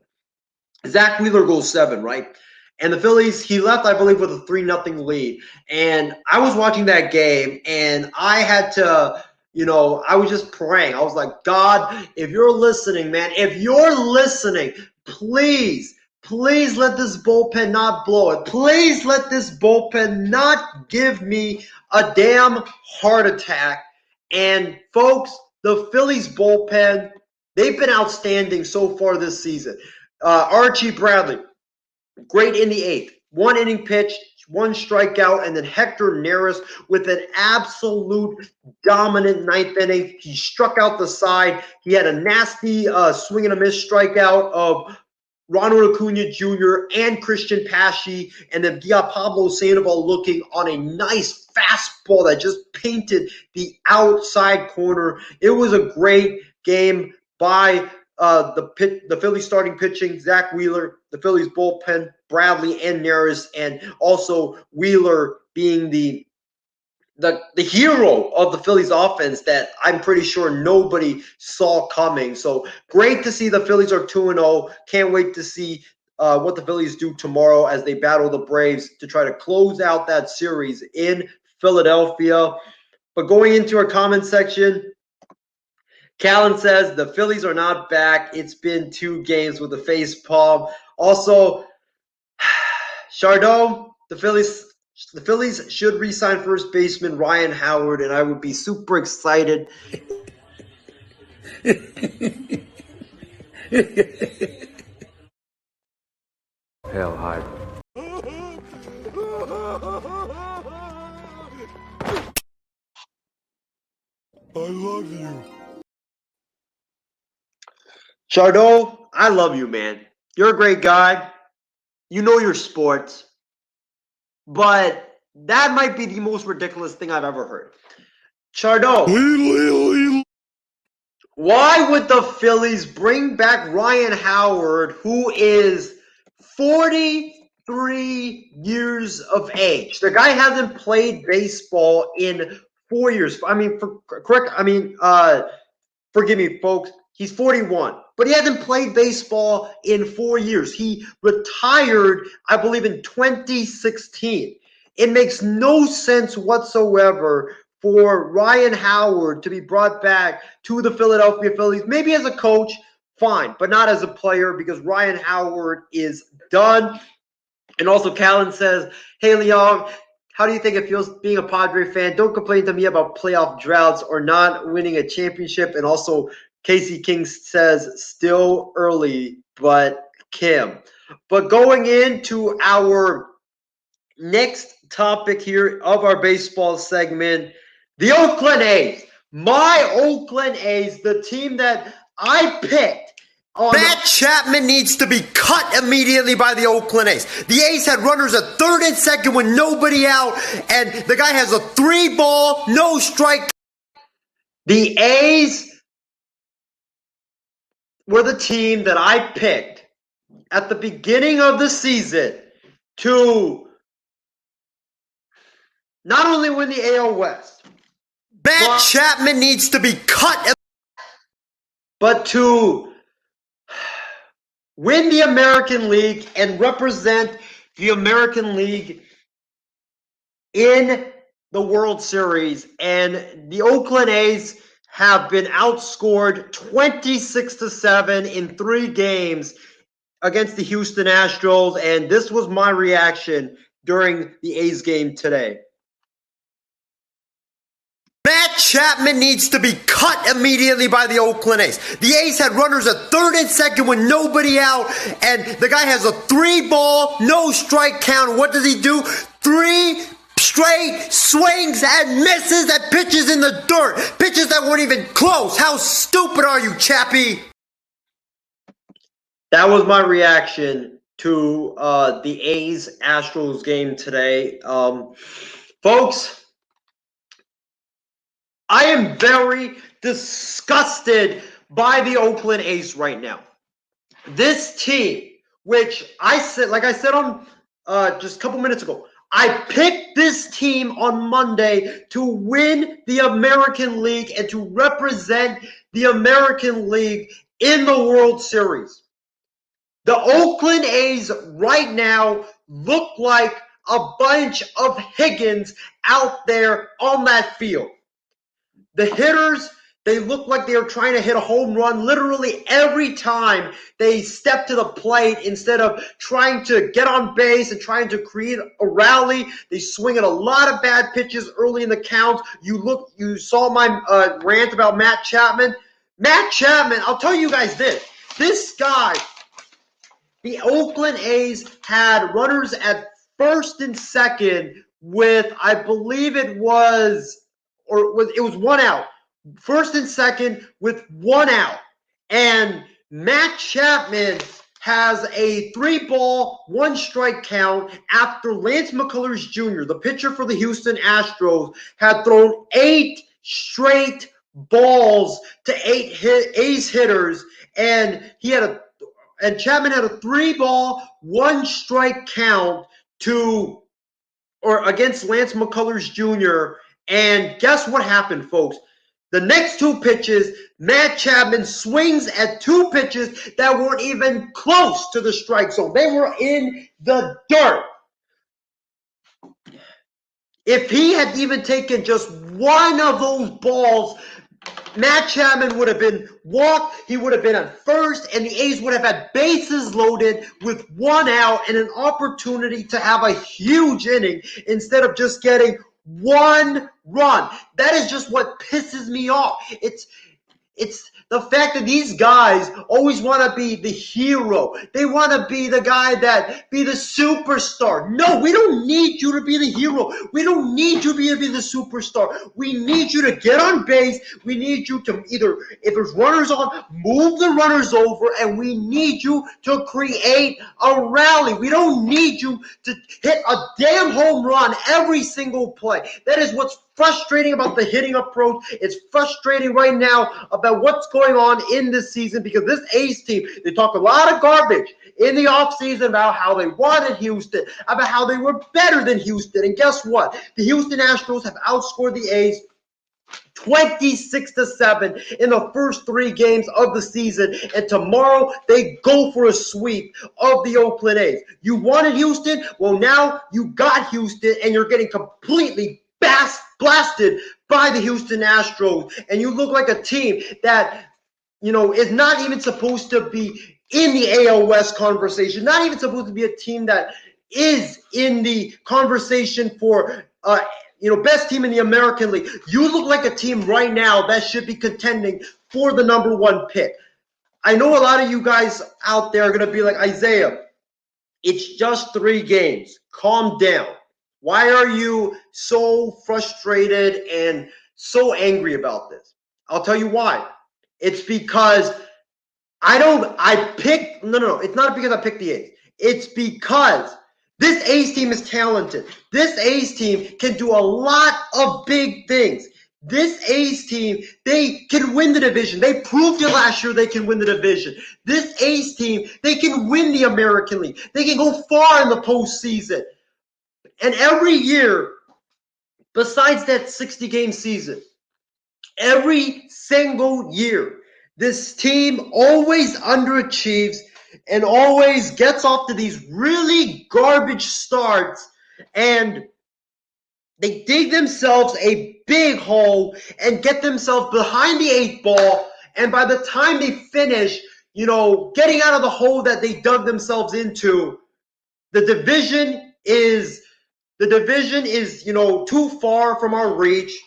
Speaker 2: Zach Wheeler goes 7, right? And the Phillies, he left, I believe, with a 3-0 lead. And I was watching that game, and I had to, you know, I was just praying. I was like, God, if you're listening, man, if you're listening, please let this bullpen not blow it. Please let this bullpen not give me a damn heart attack. And folks, the Phillies bullpen, they've been outstanding so far this season. Archie Bradley, great in the 8th. 1 inning pitch, 1 strikeout, and then Hector Neris with an absolute dominant 9th inning. He struck out the side. He had a nasty swing and a miss strikeout of Ronald Acuna Jr. and Christian Pashy, and then Pablo Sandoval looking on a nice fastball that just painted the outside corner. It was a great game by the Phillies starting pitching, Zach Wheeler, the Phillies bullpen, Bradley and Neris, and also Wheeler being the hero of the Phillies offense that I'm pretty sure nobody saw coming. So great to see the Phillies are 2-0. Can't wait to see what the Phillies do tomorrow as they battle the Braves to try to close out that series in Philadelphia. But going into our comment section, Callan says the Phillies are not back. It's been 2 games with a face palm. Also, Chardon, the Phillies should re-sign first baseman Ryan Howard, and I would be super excited.
Speaker 6: Hail Hydra.
Speaker 5: I love you.
Speaker 2: Chardon, I love you, man. You're a great guy. You know your sports. But that might be the most ridiculous thing I've ever heard. Chardon, Why would the Phillies bring back Ryan Howard, who is 43 years of age? The guy hasn't played baseball in 4 years. Forgive me, folks. He's 41, but he hasn't played baseball in 4 years. He retired, I believe, in 2016. It makes no sense whatsoever for Ryan Howard to be brought back to the Philadelphia Phillies. Maybe as a coach, fine, but not as a player because Ryan Howard is done. And also, Callan says, hey, Leon, how do you think it feels being a Padre fan? Don't complain to me about playoff droughts or not winning a championship. And also, Casey King says, still early, but Kim. But going into our next topic here of our baseball segment, the Oakland A's. My Oakland A's, the team that I picked.
Speaker 7: Matt Chapman needs to be cut immediately by the Oakland A's. The A's had runners at third and second with nobody out, and the guy has a 3-ball, no strike.
Speaker 2: The A's were the team that I picked at the beginning of the season to not only win the AL West,
Speaker 7: Matt Chapman needs to be cut,
Speaker 2: but to win the American League and represent the American League in the World Series. And the Oakland A's have been outscored 26-7 in 3 games against the Houston Astros. And this was my reaction during the A's game today.
Speaker 7: Matt Chapman needs to be cut immediately by the Oakland A's. The A's had runners at third and second with nobody out, and the guy has a 3-ball, no strike count. What does he do? 3 straight swings and misses at pitches in the dirt. Pitches that weren't even close. How stupid are you, Chappie?
Speaker 2: That was my reaction to the A's-Astros game today. Folks, I am very disgusted by the Oakland A's right now. This team, which I said, like I said on just a couple minutes ago, I picked this team on Monday to win the American League and to represent the American League in the World Series. The Oakland A's right now look like a bunch of Higgins out there on that field. The hitters, they look like they are trying to hit a home run literally every time they step to the plate instead of trying to get on base and trying to create a rally. They swing at a lot of bad pitches early in the count. You saw my rant about Matt Chapman. Matt Chapman, I'll tell you guys this. This guy, the Oakland A's had runners at first and second with, I believe it was 1 out. First and second with 1 out. And Matt Chapman has a 3-ball, 1 strike count after Lance McCullers Jr., the pitcher for the Houston Astros, had thrown 8 straight balls to 8 A's hitters. And Chapman had a 3-ball, 1 strike count against Lance McCullers Jr. And guess what happened, folks? The next 2 pitches, Matt Chapman swings at 2 pitches that weren't even close to the strike zone. They were in the dirt. If he had even taken just one of those balls, Matt Chapman would have been walked, he would have been at first, and the A's would have had bases loaded with 1 out and an opportunity to have a huge inning instead of just getting 1 run. That is just what pisses me off. It's the fact that these guys always want to be the hero. They want to be the guy be the superstar. No, we don't need you to be the hero. We don't need you to be the superstar. We need you to get on base. We need you to either, if there's runners on, move the runners over, and we need you to create a rally. We don't need you to hit a damn home run every single play. That is what's frustrating about the hitting approach. It's frustrating right now about what's going on in this season because this A's team, they talk a lot of garbage in the offseason about how they wanted Houston, about how they were better than Houston. And guess what? The Houston Astros have outscored the A's 26-7 in the first 3 games of the season, and tomorrow they go for a sweep of the Oakland A's. You wanted Houston? Well, now you got Houston, and you're getting completely blasted by the Houston Astros, and you look like a team that, is not even supposed to be in the AL West conversation, not even supposed to be a team that is in the conversation for best team in the American League. You look like a team right now that should be contending for the number 1 pick. I know a lot of you guys out there are going to be like, Isaiah, it's just 3 games. Calm down. Why are you so frustrated and so angry about this? I'll tell you why. It's because it's not because I picked the A's. It's because this A's team is talented. This A's team can do a lot of big things. This A's team, they can win the division. They proved it last year they can win the division. This A's team, they can win the American League. They can go far in the postseason. And every year, besides that 60-game season, every single year, this team always underachieves and always gets off to these really garbage starts, and they dig themselves a big hole and get themselves behind the 8 ball, and by the time they finish, getting out of the hole that they dug themselves into, the division is too far from our reach.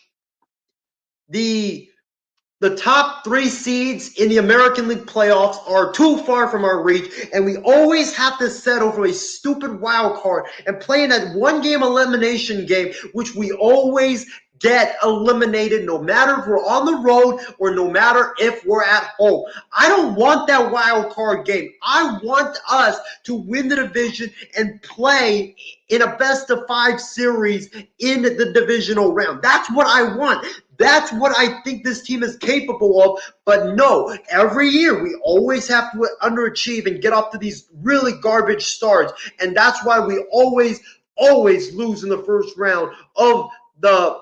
Speaker 2: The top 3 seeds in the American League playoffs are too far from our reach, and we always have to settle for a stupid wild card and play in that 1-game elimination game, which we always get eliminated no matter if we're on the road or no matter if we're at home. I don't want that wild card game. I want us to win the division and play in a best-of-5 series in the divisional round. That's what I want. That's what I think this team is capable of. But no, every year we always have to underachieve and get up to these really garbage starts. And that's why we always lose in the first round of the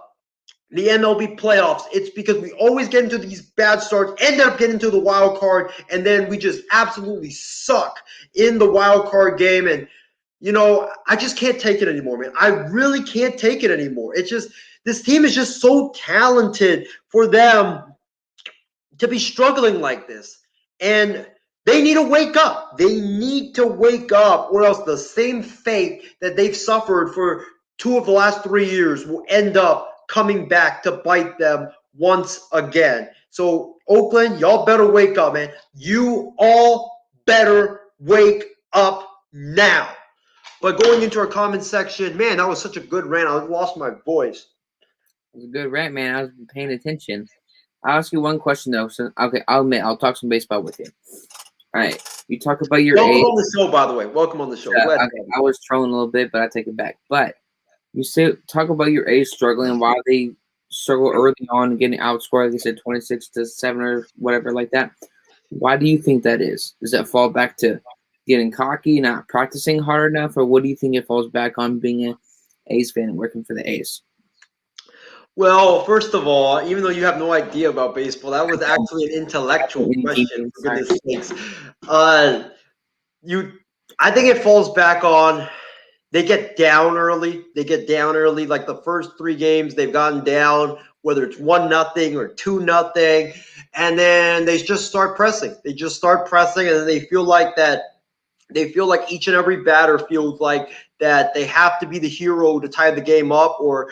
Speaker 2: MLB playoffs. It's because we always get into these bad starts, end up getting into the wild card, and then we just absolutely suck in the wild card game. And, I just can't take it anymore, man. I really can't take it anymore. It's just, this team is just so talented for them to be struggling like this. And they need to wake up. They need to wake up, or else the same fate that they've suffered for 2 of the last 3 years will end up coming back to bite them once again. So, Oakland, y'all better wake up, man. You all better wake up now. But going into our comment section, man, that was such a good rant. I lost my voice.
Speaker 8: It was a good rant, man. I was paying attention. I'll ask you one question, though. So, okay, I'll admit, I'll talk some baseball with you. All right. You talk about your
Speaker 2: Welcome
Speaker 8: age.
Speaker 2: on the show, by the way. Welcome on the show.
Speaker 8: Okay, I was trolling a little bit, but I take it back. But you talk about your age struggling, why they struggle early on and getting outscored, like you said, 26-7 or whatever like that. Why do you think that is? Does that fall back to getting cocky, not practicing hard enough, or what do you think it falls back on being an A's fan and working for the A's?
Speaker 2: Well, first of all, even though you have no idea about baseball, that was actually an intellectual question, for goodness sakes. I think it falls back on they get down early. Like the first 3 games, they've gotten down, whether it's 1-0 or 2-0, and then they just start pressing. And then they feel like each and every batter feels like that they have to be the hero to tie the game up or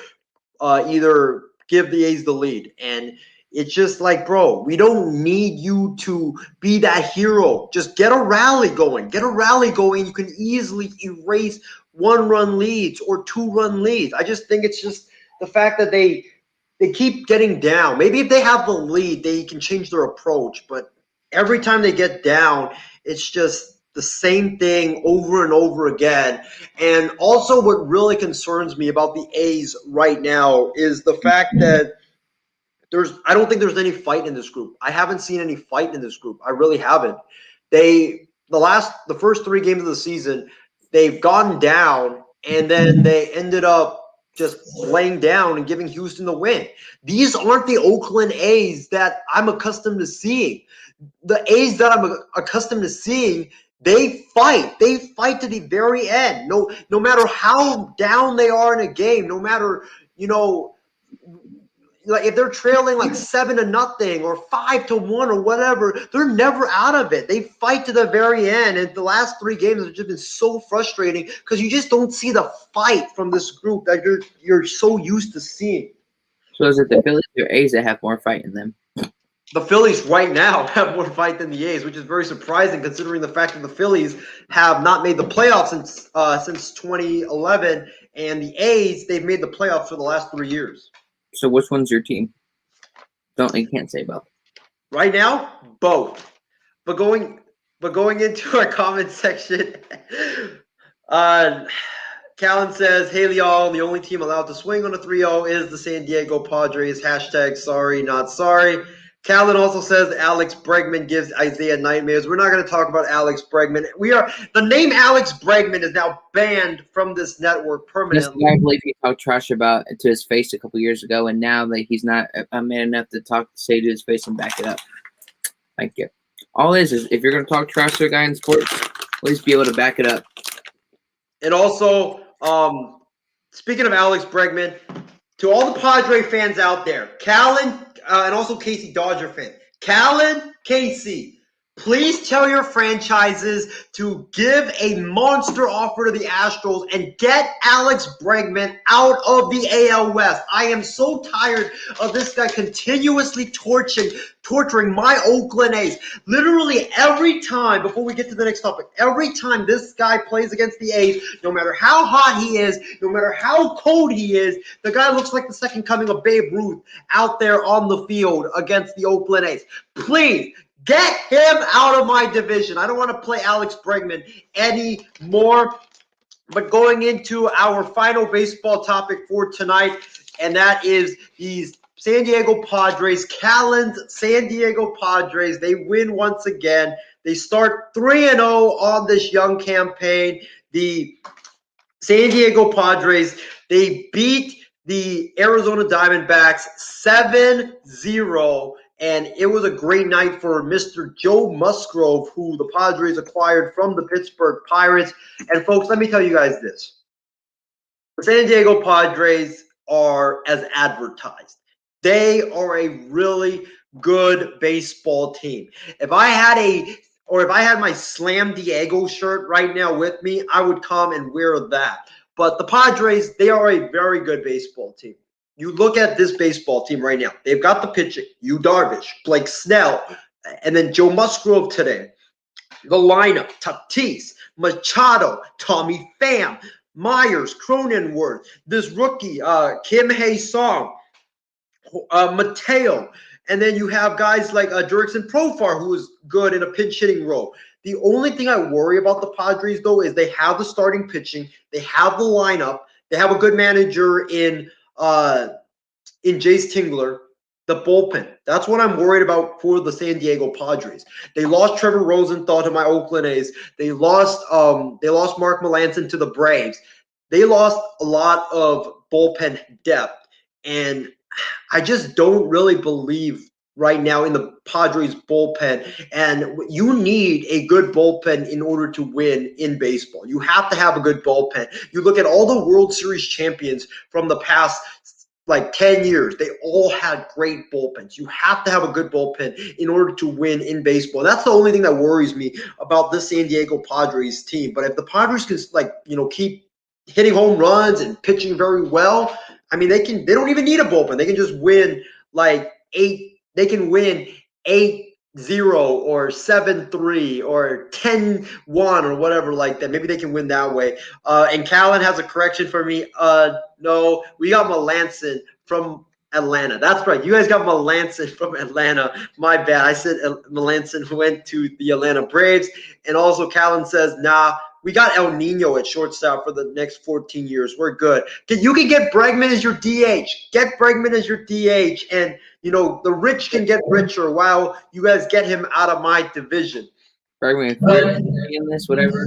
Speaker 2: either give the A's the lead. And it's just like, bro, we don't need you to be that hero. Just get a rally going. You can easily erase 1-run leads or 2-run leads. I just think it's just the fact that they keep getting down. Maybe if they have the lead, they can change their approach. But every time they get down, it's just the same thing over and over again. And also what really concerns me about the A's right now is the fact that I don't think there's any fight in this group. I haven't seen any fight in this group. I really haven't. The first 3 games of the season, they've gone down and then they ended up just laying down and giving Houston the win. These aren't the Oakland A's that I'm accustomed to seeing. The A's that I'm accustomed to seeing, they fight. They fight to the very end. No matter how down they are in a game, no matter, like if they're trailing like 7-0 or 5-1 or whatever, they're never out of it. They fight to the very end. And the last 3 games have just been so frustrating because you just don't see the fight from this group that you're so used to seeing.
Speaker 8: So is it the Phillies or A's that have more fight in them?
Speaker 2: The Phillies right now have more fight than the A's, which is very surprising considering the fact that the Phillies have not made the playoffs since 2011, and the A's, they've made the playoffs for the last 3 years.
Speaker 8: So which one's your team? You can't say both.
Speaker 2: Right now, both. But going into our comment section, Callan says, "Hey, y'all, the only team allowed to swing on a 3-0 is the San Diego Padres. # sorry, not sorry." Callan also says Alex Bregman gives Isaiah nightmares. We're not going to talk about Alex Bregman. The name Alex Bregman is now banned from this network permanently.
Speaker 8: I believe he talked trash about to his face a couple years ago, and now that he's not a man enough to say to his face and back it up. Thank you. All it is if you're going to talk trash to a guy in sports, at least be able to back it up.
Speaker 2: And also, speaking of Alex Bregman, to all the Padre fans out there, Callan, and also Casey Dodger fan, Callan, Casey, please tell your franchises to give a monster offer to the Astros and get Alex Bregman out of the AL West. I am so tired of this guy continuously torturing my Oakland A's. Literally every time, before we get to the next topic, every time this guy plays against the A's, no matter how hot he is, no matter how cold he is, the guy looks like the second coming of Babe Ruth out there on the field against the Oakland A's. Please, get him out of my division. I don't want to play Alex Bregman anymore. But going into our final baseball topic for tonight, and that is these San Diego Padres, Callan's San Diego Padres. They win once again. They start 3-0 on this young campaign. The San Diego Padres, they beat the Arizona Diamondbacks 7-0. And it was a great night for Mr. Joe Musgrove, who the Padres acquired from the Pittsburgh Pirates. And, folks, let me tell you guys this. The San Diego Padres are as advertised. They are a really good baseball team. If I had my Slam Diego shirt right now with me, I would come and wear that. But the Padres, they are a very good baseball team. You look at this baseball team right now. They've got the pitching. Yu Darvish, Blake Snell, and then Joe Musgrove today. The lineup, Tatis, Machado, Tommy Pham, Myers, Cronenworth, this rookie, Kim Hae-sung, Mateo. And then you have guys like Jurickson Profar, who is good in a pinch hitting role. The only thing I worry about the Padres, though, is they have the starting pitching. They have the lineup. They have a good manager in Jace Tingler, the bullpen. That's what I'm worried about for the San Diego Padres. They lost Trevor Rosenthal to my Oakland A's. They lost Mark Melancon to the Braves. They lost a lot of bullpen depth, and I just don't really believe right now in the Padres bullpen. And you need a good bullpen in order to win in baseball. You have to have a good bullpen. You look at all the World Series champions from the past like 10 years, they all had great bullpens. You have to have a good bullpen in order to win in baseball. That's the only thing that worries me about this San Diego Padres team. But if the Padres can keep hitting home runs and pitching very well, I mean, they don't even need a bullpen. They can just win like 8. They can win 8-0 or 7-3 or 10-1 or whatever like that. Maybe they can win that way. And Callan has a correction for me. No, we got Melancon from Atlanta. That's right. You guys got Melanson from Atlanta. My bad. I said Melanson went to the Atlanta Braves. And also Callan says, nah, we got El Nino at shortstop for the next 14 years. We're good. You can get Bregman as your DH. Get Bregman as your DH. And, the rich can get richer while you guys get him out of my division.
Speaker 8: Bregman, if you're in this, whatever,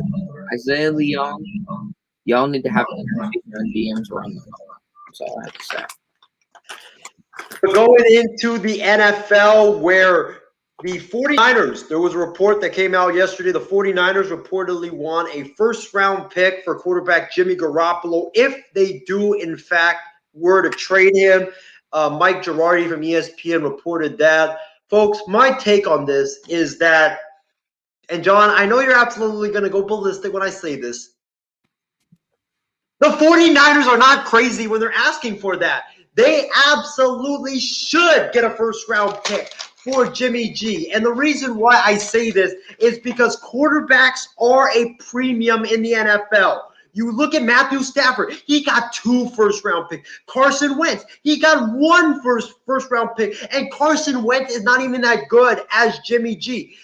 Speaker 8: Isaiah Leon, y'all need to have a conversation on DMs around the phone. That's all I have to say.
Speaker 2: We're going into the NFL where the 49ers, there was a report that came out yesterday. The 49ers reportedly won a first-round pick for quarterback Jimmy Garoppolo if they do, in fact, were to trade him. Mike Girardi from ESPN reported that. Folks, my take on this is that, and John, I know you're absolutely going to go ballistic when I say this. The 49ers are not crazy when they're asking for that. They absolutely should get a first-round pick for Jimmy G. And the reason why I say this is because quarterbacks are a premium in the NFL. You look at Matthew Stafford, he got 2 first-round picks. Carson Wentz, he got 1 first-round pick. And Carson Wentz is not even that good as Jimmy G.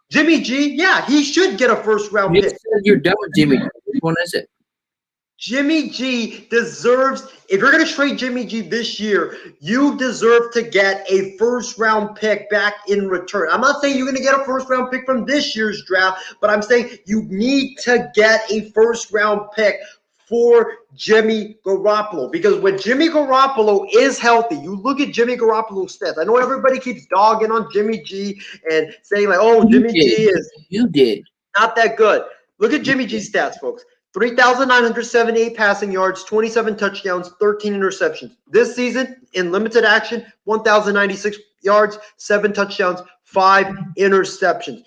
Speaker 2: Jimmy G, yeah, he should get a first-round pick.
Speaker 8: You're done with Jimmy G. Which one is it?
Speaker 2: Jimmy G deserves, if you're going to trade Jimmy G this year, you deserve to get a first-round pick back in return. I'm not saying you're going to get a first-round pick from this year's draft, but I'm saying you need to get a first-round pick for Jimmy Garoppolo. Because when Jimmy Garoppolo is healthy, you look at Jimmy Garoppolo's stats. I know everybody keeps dogging on Jimmy G and saying like, oh, Jimmy G is not that good. Look at Jimmy G's stats, folks. 3,978 passing yards, 27 touchdowns, 13 interceptions. This season, in limited action, 1,096 yards, 7 touchdowns, 5 interceptions.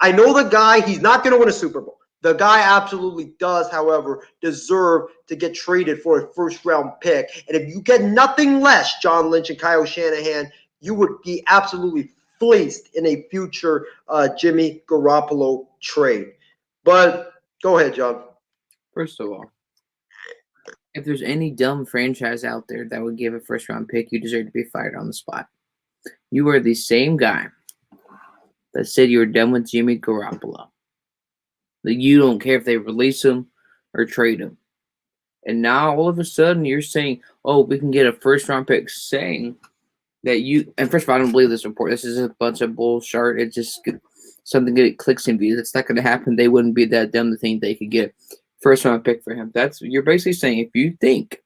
Speaker 2: I know the guy, he's not going to win a Super Bowl. The guy absolutely does, however, deserve to get traded for a first-round pick. And if you get nothing less, John Lynch and Kyle Shanahan, you would be absolutely fleeced in a future Jimmy Garoppolo trade. But go ahead, John.
Speaker 8: First of all, if there's any dumb franchise out there that would give a first-round pick, you deserve to be fired on the spot. You are the same guy that said you were done with Jimmy Garoppolo. That you don't care if they release him or trade him. And now all of a sudden you're saying, oh, we can get a first-round pick, saying that you – and first of all, I don't believe this report. This is a bunch of bullshit. It's just something that clicks and views. It's not going to happen. They wouldn't be that dumb to think they could get first-round pick for him. You're basically saying if you think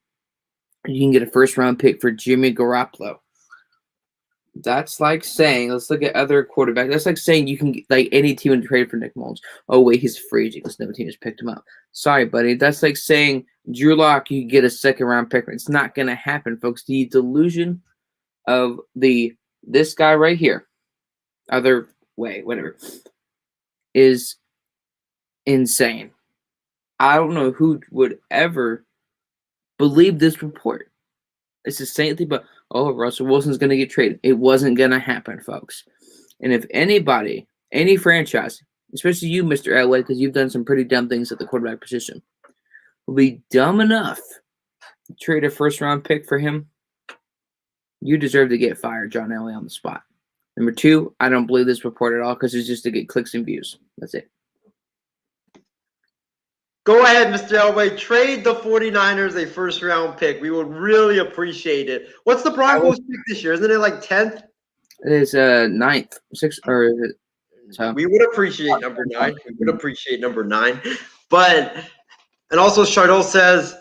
Speaker 8: you can get a first-round pick for Jimmy Garoppolo, that's like saying, let's look at other quarterbacks. That's like saying you can get, like, any team would trade for Nick Mullins. Oh, wait, he's free agent because no team has picked him up. Sorry, buddy. That's like saying Drew Lock, you get a second-round pick. It's not going to happen, folks. The delusion of this guy right here, other way, whatever, is insane. I don't know who would ever believe this report. It's the same thing, but, oh, Russell Wilson's going to get traded. It wasn't going to happen, folks. And if anybody, any franchise, especially you, Mr. Elway, because you've done some pretty dumb things at the quarterback position, will be dumb enough to trade a first-round pick for him, you deserve to get fired, John Elway, on the spot. Number 2, I don't believe this report at all because it's just to get clicks and views. That's it.
Speaker 2: Go ahead, Mr. Elway. Trade the 49ers a first-round pick. We would really appreciate it. What's the Broncos pick this year? Isn't it like 10th?
Speaker 8: It is 9th, 6th, or is it? So.
Speaker 2: We would appreciate number 9. We would appreciate number 9. And also Chardot says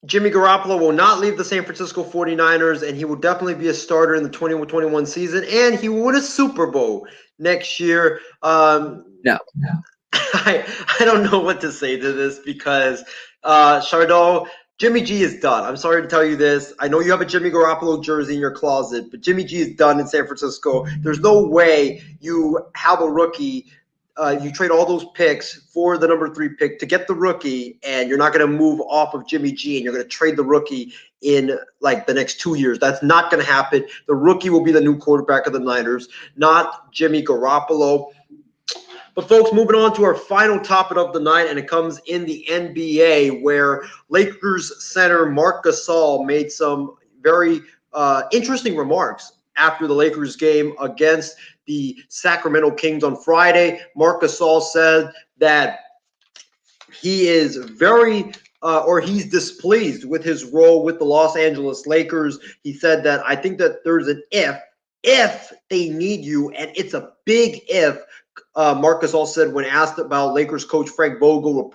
Speaker 2: Jimmy Garoppolo will not leave the San Francisco 49ers, and he will definitely be a starter in the 2021 season, and he will win a Super Bowl next year.
Speaker 8: No.
Speaker 2: I don't know what to say to this because Chardot, Jimmy G is done. I'm sorry to tell you this. I know you have a Jimmy Garoppolo jersey in your closet, but Jimmy G is done in San Francisco. There's no way you have a rookie. You trade all those picks for the number 3 pick to get the rookie, and you're not going to move off of Jimmy G, and you're going to trade the rookie in like the next 2 years. That's not going to happen. The rookie will be the new quarterback of the Niners, not Jimmy Garoppolo. But folks, moving on to our final topic of the night, and it comes in the NBA, where Lakers center Marc Gasol made some very interesting remarks after the Lakers game against the Sacramento Kings on Friday. Marc Gasol said that he is he's displeased with his role with the Los Angeles Lakers. He said that I think that there's an if they need you, and it's a big if. Marc Gasol said when asked about Lakers coach Frank Vogel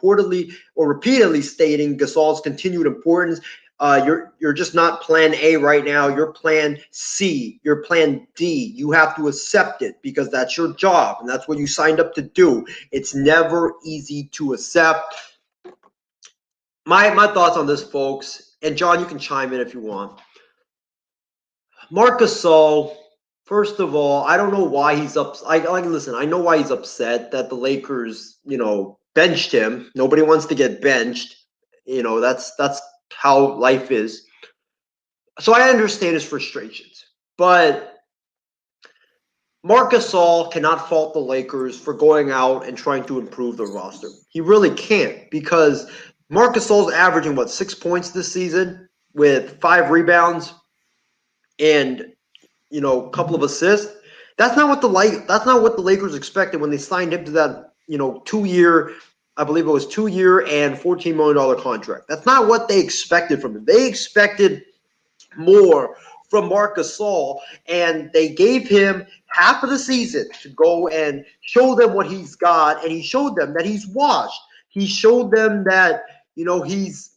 Speaker 2: repeatedly stating Gasol's continued importance. You're just not plan A right now. You're plan C. You're plan D. You have to accept it because that's your job and that's what you signed up to do. It's never easy to accept. My thoughts on this, folks, and John, you can chime in if you want. Marc Gasol, first of all, I don't know why he's upset. I know why he's upset that the Lakers, benched him. Nobody wants to get benched. That's how life is. So I understand his frustrations, but Marc Gasol cannot fault the Lakers for going out and trying to improve the roster. He really can't, because Marc Gasol's averaging 6 points this season with 5 rebounds and a couple of assists. That's not what the Lakers expected when they signed him to that 2-year, I believe it was 2-year and $14 million contract. That's not what they expected from him. They expected more from Marc Gasol, and they gave him half of the season to go and show them what he's got, and he showed them that he's washed. He showed them that, he's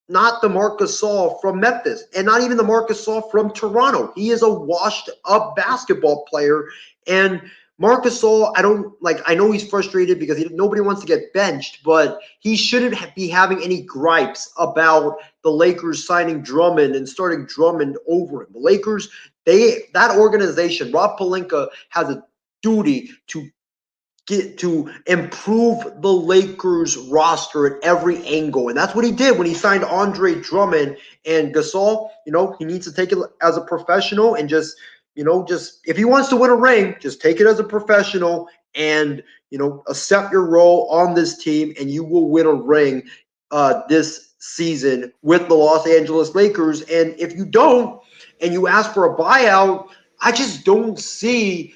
Speaker 2: not the Marc Gasol from Memphis, and not even the Marc Gasol from Toronto. He is a washed-up basketball player, and Marc Gasol, I know he's frustrated because nobody wants to get benched, but he shouldn't be having any gripes about the Lakers signing Drummond and starting Drummond over him. The Lakers, that organization, Rob Pelinka, has a duty to improve the Lakers roster at every angle. And that's what he did when he signed Andre Drummond. And Gasol, he needs to take it as a professional and just if he wants to win a ring, just take it as a professional and, accept your role on this team, and you will win a ring this season with the Los Angeles Lakers. And if you don't, and you ask for a buyout, I just don't see,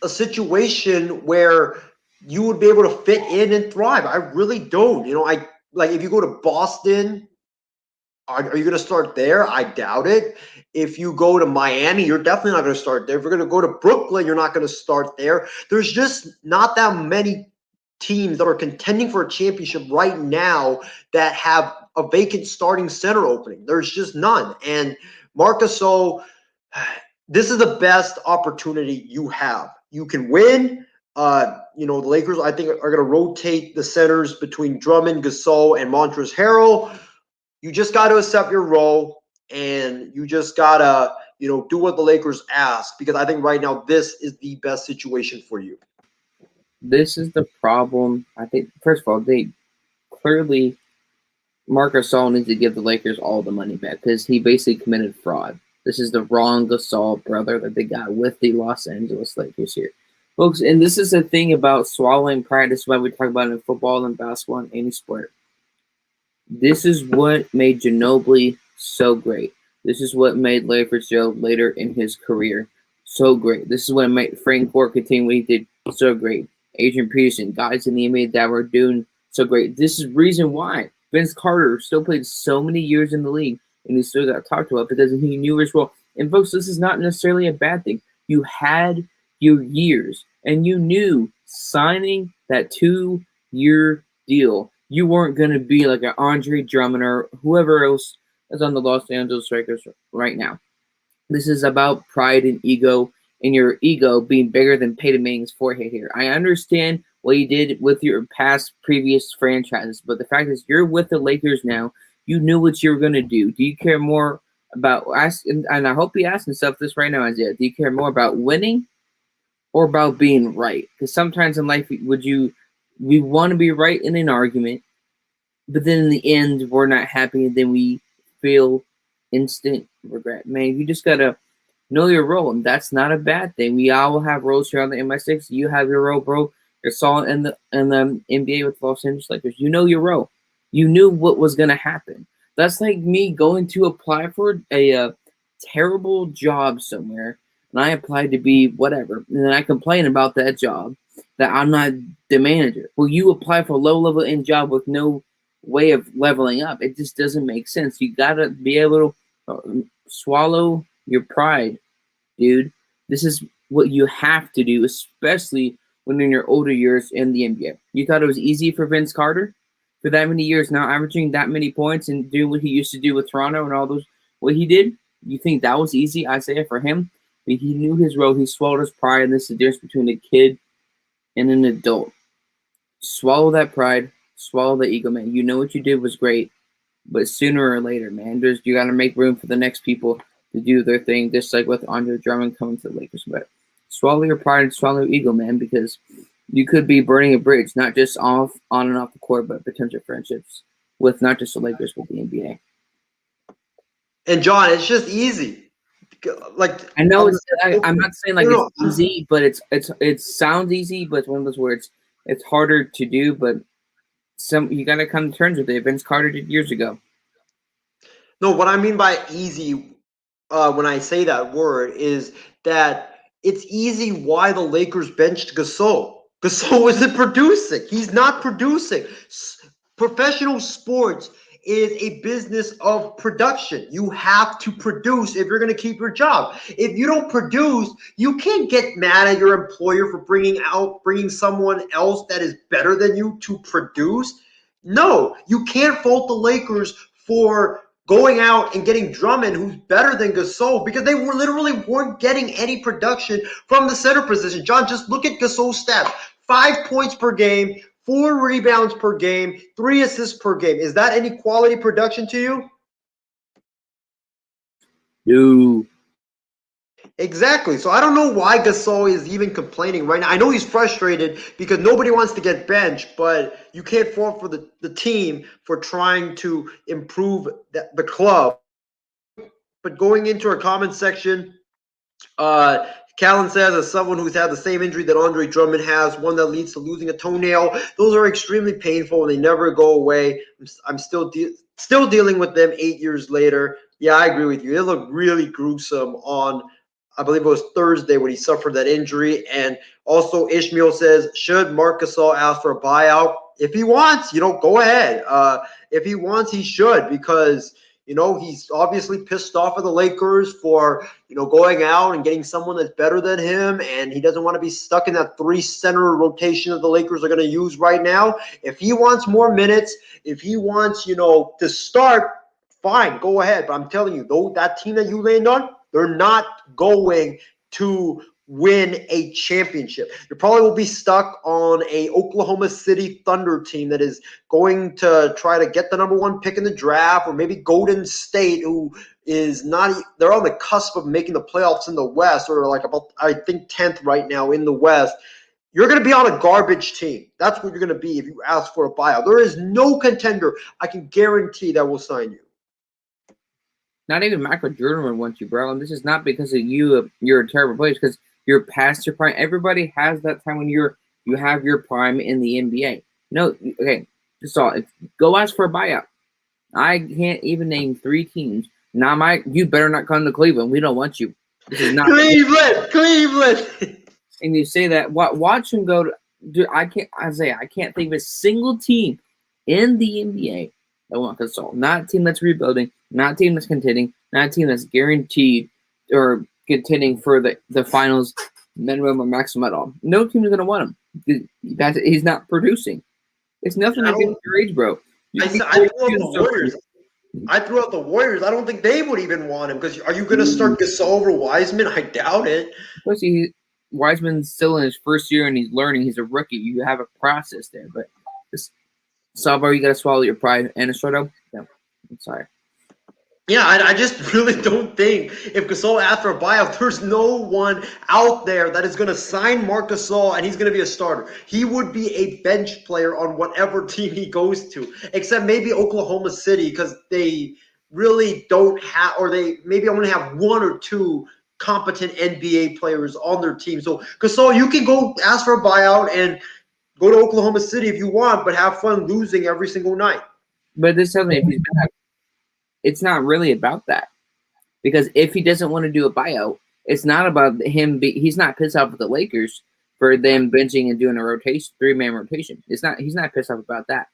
Speaker 2: a situation where you would be able to fit in and thrive. I really don't. If you go to Boston, are you going to start there? I doubt it. If you go to Miami, you're definitely not going to start there. If you're going to go to Brooklyn, you're not going to start there. There's just not that many teams that are contending for a championship right now that have a vacant starting center opening. There's just none. And Marc Gasol, this is the best opportunity you have. You can win. The Lakers, I think, are going to rotate the centers between Drummond, Gasol, and Montrezl Harrell. You just got to accept your role, and you just got to, do what the Lakers ask, because I think right now this is the best situation for you.
Speaker 8: This is the problem. I think, first of all, they clearly, Marc Gasol needs to give the Lakers all the money back because he basically committed fraud. This is the wrong Gasol brother that they got with the Los Angeles Lakers here. Folks, and this is the thing about swallowing pride. This is why we talk about it in football and basketball and any sport. This is what made Ginobili so great. This is what made Larry Fitzgerald later in his career so great. This is what made Frank Gore continue what he did so great. Adrian Peterson, guys in the NBA that were doing so great. This is the reason why Vince Carter still played so many years in the league, and he still got talked about because he knew his role. And folks, this is not necessarily a bad thing. You had your years, and you knew signing that 2-year deal, you weren't going to be like an Andre Drummond or whoever else is on the Los Angeles Lakers right now. This is about pride and ego, and your ego being bigger than Peyton Manning's forehead here. I understand what you did with your previous franchises, but the fact is you're with the Lakers now. You knew what you were going to do. Do you care more about – and I hope you ask yourself this right now, Isaiah. Do you care more about winning or about being right? Because sometimes in life we want to be right in an argument, but then in the end, we're not happy, and then we feel instant regret. Man, you just got to Know your role, and that's not a bad thing. We all have roles here on the MI6. You have your role, bro. You're solid in the NBA with Los Angeles Lakers. You know your role. You knew what was going to happen. That's like me going to apply for a terrible job somewhere, and I applied to be whatever, and then I complain about that job, that I'm not the manager. Well, you apply for a low-level in job with no way of leveling up. It just doesn't make sense. You got to be able to swallow your pride, dude. This is what you have to do, especially when in your older years in the NBA. You thought it was easy for Vince Carter for that many years now, averaging that many points and doing what he used to do with Toronto and all those, what he did? You think that was easy, Isaiah, for him? But he knew his role. He swallowed his pride, and this is the difference between a kid and an adult. Swallow that pride. Swallow the ego, man. You know what you did was great, but sooner or later, man, you got to make room for the next people to do their thing, just like with Andre Drummond coming to the Lakers. But swallow your pride and swallow your ego, man, because you could be burning a bridge, not just on and off the court, but potential friendships with not just the Lakers, but the NBA.
Speaker 2: And John, it's just easy. Like
Speaker 8: I know, I'm not saying like it's easy, but it sounds easy, but it's one of those where it's harder to do, but you got to come to terms with it. Vince Carter did years ago.
Speaker 2: No, what I mean by easy, when I say that word, is that it's easy why the Lakers benched Gasol. Gasol isn't producing. He's not producing. Professional sports is a business of production. You have to produce if you're going to keep your job. If you don't produce, you can't get mad at your employer for bringing someone else that is better than you to produce. No, you can't fault the Lakers for going out and getting Drummond, who's better than Gasol, because they literally weren't getting any production from the center position. John, just look at Gasol's stats. 5 points per game, 4 rebounds per game, 3 assists per game. Is that any quality production to you?
Speaker 8: No.
Speaker 2: Exactly. So I don't know why Gasol is even complaining right now. I know he's frustrated because nobody wants to get benched, but you can't fault for the team for trying to improve the club. But going into our comment section, Callan says, as someone who's had the same injury that Andre Drummond has, one that leads to losing a toenail, those are extremely painful and they never go away. I'm still dealing with them 8 years later. Yeah, I agree with you. It looked really gruesome on, I believe it was Thursday when he suffered that injury. And also Ishmael says, should Marc Gasol ask for a buyout? If he wants, go ahead. If he wants, he should, because he's obviously pissed off at the Lakers for, going out and getting someone that's better than him, and he doesn't want to be stuck in that 3-center rotation that the Lakers are going to use right now. If he wants more minutes, if he wants, to start, fine, go ahead. But I'm telling you, though, that team that you land on, they're not going to win a championship. You probably will be stuck on a Oklahoma City Thunder team that is going to try to get the number 1 pick in the draft, or maybe Golden State, who is not – they're on the cusp of making the playoffs in the West, or like about, I think, 10th right now in the West. You're going to be on a garbage team. That's what you're going to be if you ask for a buyout. There is no contender I can guarantee that will sign you.
Speaker 8: Not even Michael Jordan wants you, bro. And this is not because of you're a terrible player, because you're past your prime. Everybody has that time when you have your prime in the NBA. No, okay, just go ask for a buyout. I can't even name 3 teams. Now, you better not come to Cleveland. We don't want you. This is not
Speaker 2: Cleveland.
Speaker 8: And you say that, watch him go to. Dude, I can't think of a single team in the NBA that want Gasol. Not a team that's rebuilding. Not a team that's contending. Not a team that's guaranteed or contending for the finals minimum or maximum at all. No team is going to want him. He's not producing. It's nothing against your age, bro.
Speaker 2: I threw out the Warriors. I don't think they would even want him, because are you going to start Gasol over Wiseman? I doubt it.
Speaker 8: Wiseman's still in his first year and he's learning. He's a rookie. You have a process there, but Salvador, you got to swallow your pride. And Estrado, no, I'm sorry.
Speaker 2: Yeah, I just really don't think if Gasol asked for a buyout, there's no one out there that is going to sign Marc Gasol and he's going to be a starter. He would be a bench player on whatever team he goes to, except maybe Oklahoma City, because they really don't have, or they maybe only have 1 or 2 competent NBA players on their team. So, Gasol, you can go ask for a buyout and go to Oklahoma City if you want, but have fun losing every single night.
Speaker 8: But this tells me if he's back, it's not really about that. Because if he doesn't want to do a buyout, it's not about him. He's not pissed off with the Lakers for them benching and doing a rotation, 3-man rotation. He's not pissed off about that.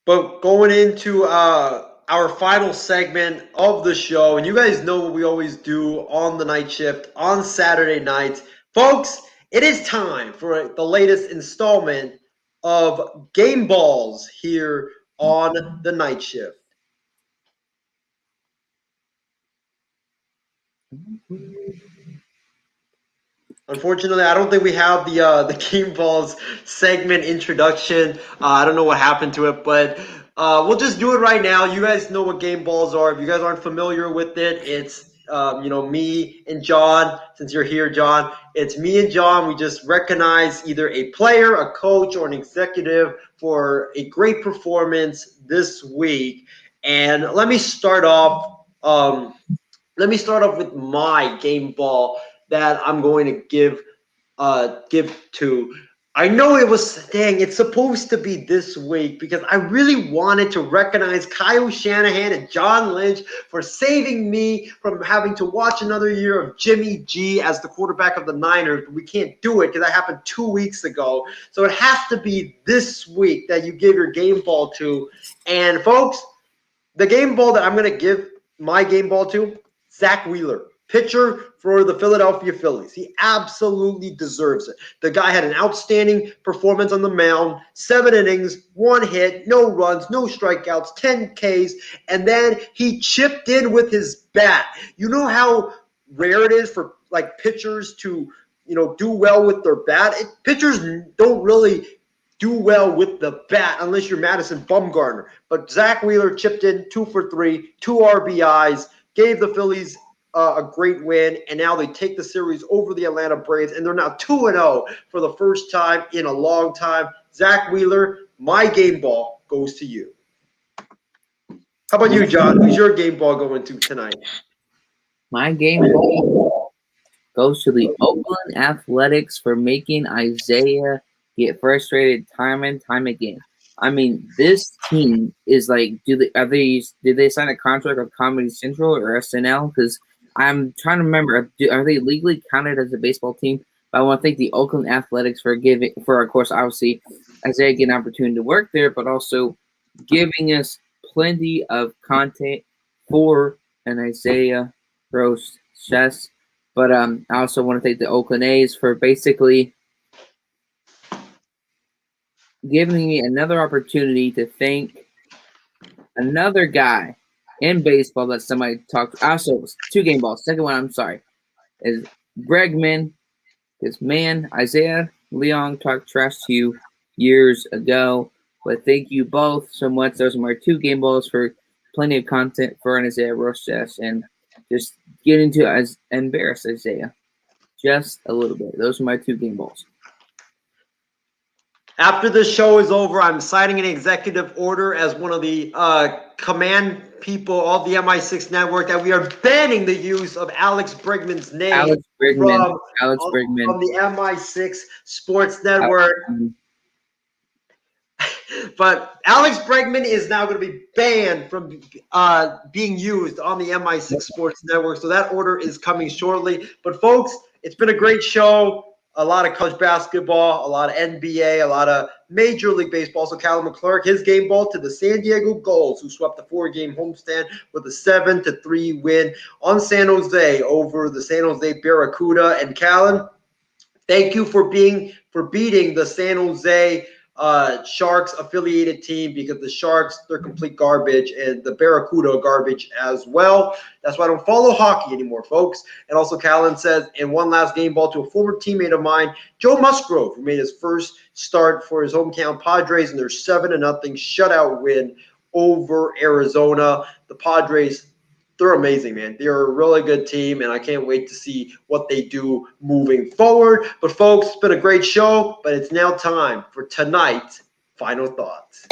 Speaker 2: But going into our final segment of the show, and you guys know what we always do on the night shift on Saturday nights. Folks, it is time for the latest installment of Game Balls here on the night shift. Unfortunately, I don't think we have the Game Balls segment introduction. I don't know what happened to it, but we'll just do it right now. You guys know what Game Balls are. If you guys aren't familiar with it, it's me and John. Since you're here, John, it's me and John. We just recognize either a player, a coach, or an executive for a great performance this week. And let me start off. With my game ball that I'm going to give to. I know it's supposed to be this week because I really wanted to recognize Kyle Shanahan and John Lynch for saving me from having to watch another year of Jimmy G as the quarterback of the Niners. But we can't do it because that happened 2 weeks ago. So it has to be this week that you give your game ball to. And folks, the game ball that I'm going to give my game ball to, Zach Wheeler, pitcher for the Philadelphia Phillies. He absolutely deserves it. The guy had an outstanding performance on the mound, 7 innings, 1 hit, no runs, no strikeouts, 10 Ks, and then he chipped in with his bat. You know how rare it is for pitchers to, do well with their bat? Pitchers don't really do well with the bat unless you're Madison Bumgarner. But Zach Wheeler chipped in 2 for 3, 2 RBIs, gave the Phillies a great win, and now they take the series over the Atlanta Braves, and they're now 2-0 for the first time in a long time. Zach Wheeler, my game ball goes to you. How about you, John? Who's your game ball going to tonight?
Speaker 8: My game ball goes to the Oakland Athletics for making Isaiah get frustrated time and time again. I mean, this team is like, did they sign a contract with Comedy Central or SNL? Because I'm trying to remember, are they legally counted as a baseball team? But I want to thank the Oakland Athletics for of course, obviously, Isaiah getting an opportunity to work there, but also giving us plenty of content for an Isaiah roast chess. But I also want to thank the Oakland A's for basically giving me another opportunity to thank another guy in baseball that somebody talked. Also, 2 game balls. Second one, I'm sorry, is Bregman. This man, Isaiah Leon, talked trash to you years ago. But thank you both so much. Those are my 2 game balls for plenty of content for an Isaiah roast and just getting to embarrass Isaiah just a little bit. Those are my 2 game balls.
Speaker 2: After the show is over, I'm signing an executive order as one of the command people of the MI6 network that we are banning the use of Alex Bregman's name
Speaker 8: Alex Bregman
Speaker 2: from the MI6 Sports Network. But Alex Bregman is now going to be banned from being used on the MI6 Sports Network. So that order is coming shortly. But folks, it's been a great show. A lot of college basketball, a lot of NBA, a lot of Major League Baseball. So Callum McClurg, his game ball to the San Diego Gulls, who swept the 4-game homestand with a 7-3 win on San Jose over the San Jose Barracuda. And Callum, thank you for beating the San Jose Sharks affiliated team, because the Sharks, they're complete garbage, and the Barracuda garbage as well. That's why I don't follow hockey anymore, folks. And also Callan says, and one last game ball to a former teammate of mine, Joe Musgrove, who made his first start for his hometown Padres in their 7-0 shutout win over Arizona. The Padres, they're amazing, man. They're a really good team, and I can't wait to see what they do moving forward. But, folks, it's been a great show, but it's now time for tonight's final thoughts.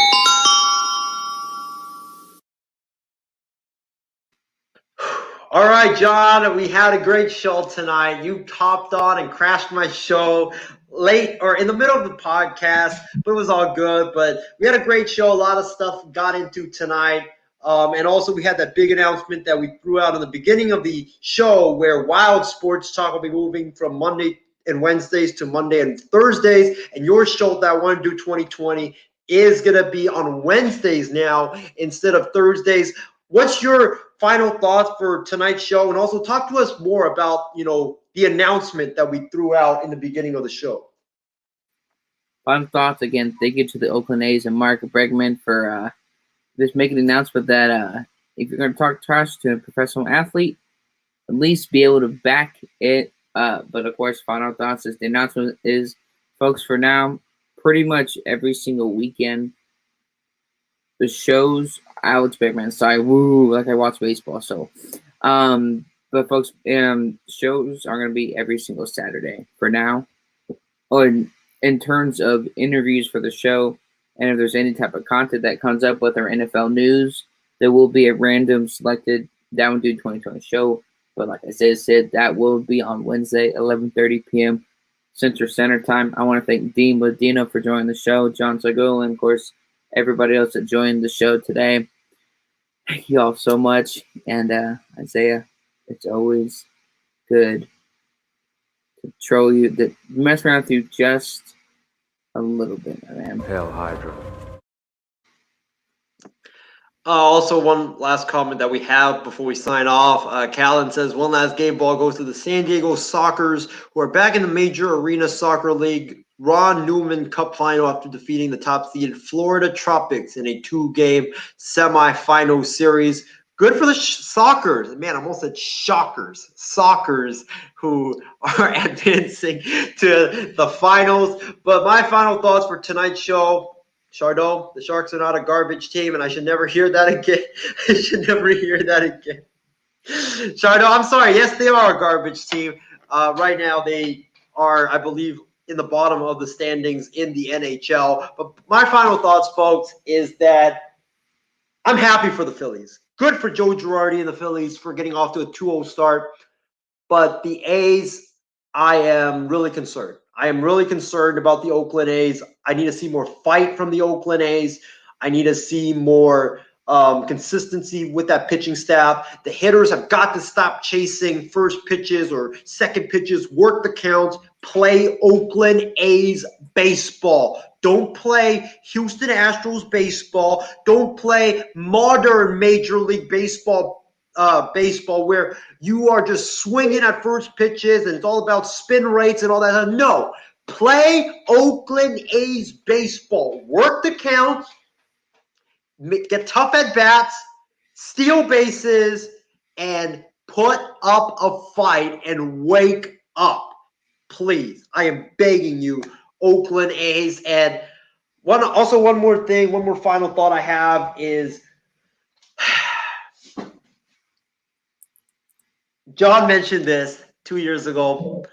Speaker 2: All right, John, we had a great show tonight. You hopped on and crashed my show late or in the middle of the podcast, but it was all good. But we had a great show. A lot of stuff got into tonight. And also we had that big announcement that we threw out in the beginning of the show where Wild Sports Talk will be moving from Monday and Wednesdays to Monday and Thursdays. And your show that I want to do 2020 is going to be on Wednesdays now instead of Thursdays. What's your final thoughts for tonight's show? And also talk to us more about, the announcement that we threw out in the beginning of the show.
Speaker 8: Final thoughts again. Thank you to the Oakland A's and Mark Bregman for just making an announcement that if you're going to talk trash to a professional athlete, at least be able to back it up. But of course, final thoughts is the announcement is, folks, for now, pretty much every single weekend, the shows, Alex Bregman, sorry, woo, like I watch baseball. So, but folks, shows are going to be every single Saturday for now. In terms of interviews for the show, and if there's any type of content that comes up with our NFL news, there will be a random selected Down Dude 2020 show. But like I said, that will be on Wednesday, 11:30 p.m. Central Standard Time. I want to thank Dean Medina for joining the show, John Segal, and of course, everybody else that joined the show today. Thank you all so much. And Isaiah, it's always good to troll you, to mess around with you just a little bit, man.
Speaker 6: Hail Hydra.
Speaker 2: Also, one last comment that we have before we sign off. Callan says, one last game ball goes to the San Diego Sockers, who are back in the Major Arena Soccer League Ron Newman Cup final after defeating the top-seeded Florida Tropics in a 2-game semifinal series. Good for the Sockers. Man, I almost said Shockers. Sockers, who are advancing to the finals. But my final thoughts for tonight's show. Chardot, the Sharks are not a garbage team, and I should never hear that again. I should never hear that again. Chardot, I'm sorry. Yes, they are a garbage team. Right now, they are, I believe, in the bottom of the standings in the NHL. But my final thoughts, folks, is that I'm happy for the Phillies. Good for Joe Girardi and the Phillies for getting off to a 2-0 start. But the A's, I am really concerned. I am really concerned about the Oakland A's. I need to see more fight from the Oakland A's. I need to see more consistency with that pitching staff. The hitters have got to stop chasing first pitches or second pitches, work the counts, play Oakland A's baseball. Don't play Houston Astros baseball. Don't play modern Major League Baseball where you are just swinging at first pitches and it's all about spin rates and all that. No, play Oakland A's baseball. Work the counts, get tough at bats, steal bases, and put up a fight and wake up. Please, I am begging you, Oakland A's. And one more thing, one more final thought I have is John mentioned this 2 years ago.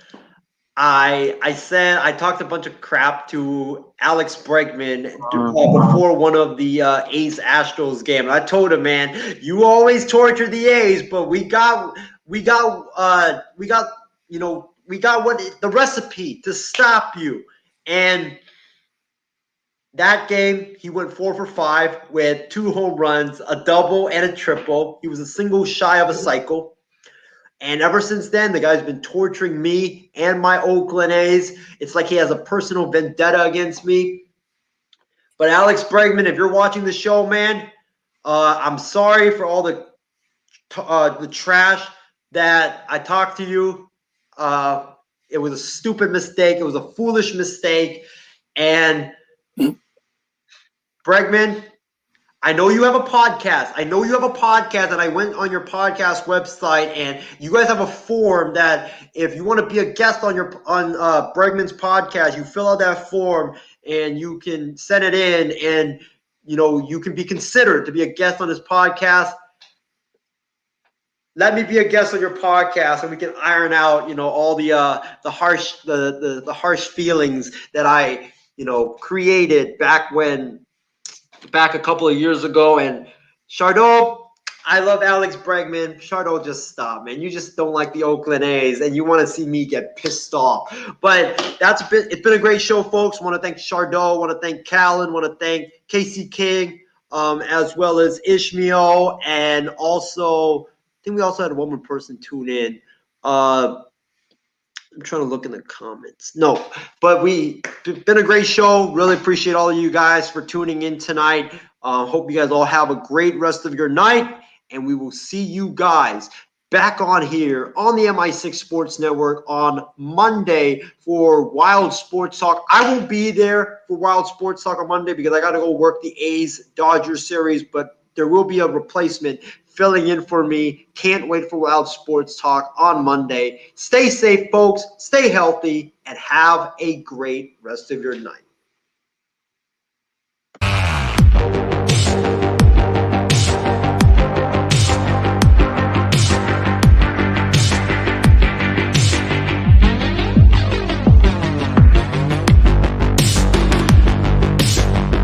Speaker 2: I said I talked a bunch of crap to Alex Bregman before one of the A's Astros game. And I told him, man, you always torture the A's, but we got the recipe to stop you. And that game, he went 4 for 5 with 2 home runs, a double and a triple. He was a single shy of a cycle. And ever since then, the guy's been torturing me and my Oakland A's. It's like he has a personal vendetta against me. But Alex Bregman, if you're watching the show, man, I'm sorry for all the trash that I talked to you. It was a stupid mistake. It was a foolish mistake. And Bregman, I know you have a podcast. And I went on your podcast website, and you guys have a form that if you want to be a guest on Bregman's podcast, you fill out that form and you can send it in, and you can be considered to be a guest on his podcast. Let me be a guest on your podcast, and we can iron out, all the harsh feelings that I, created back a couple of years ago. And Chardot, I love Alex Bregman. Shardo, just stop, man. You just don't like the Oakland A's, and you want to see me get pissed off. But it's been a great show, folks. Want to thank Shardo. Want to thank Callan. Want to thank Casey King, as well as Ishmael, and also I think we also had one more person tune in. I'm trying to look in the comments. No, but it's been a great show. Really appreciate all of you guys for tuning in tonight. Hope you guys all have a great rest of your night, and we will see you guys back on here on the MI6 Sports Network on Monday for Wild Sports Talk. I won't be there for Wild Sports Talk on Monday because I got to go work the A's-Dodgers series, but there will be a replacement filling in for me. Can't wait for Wild Sports Talk on Monday. Stay safe, folks. Stay healthy, and have a great rest of your night.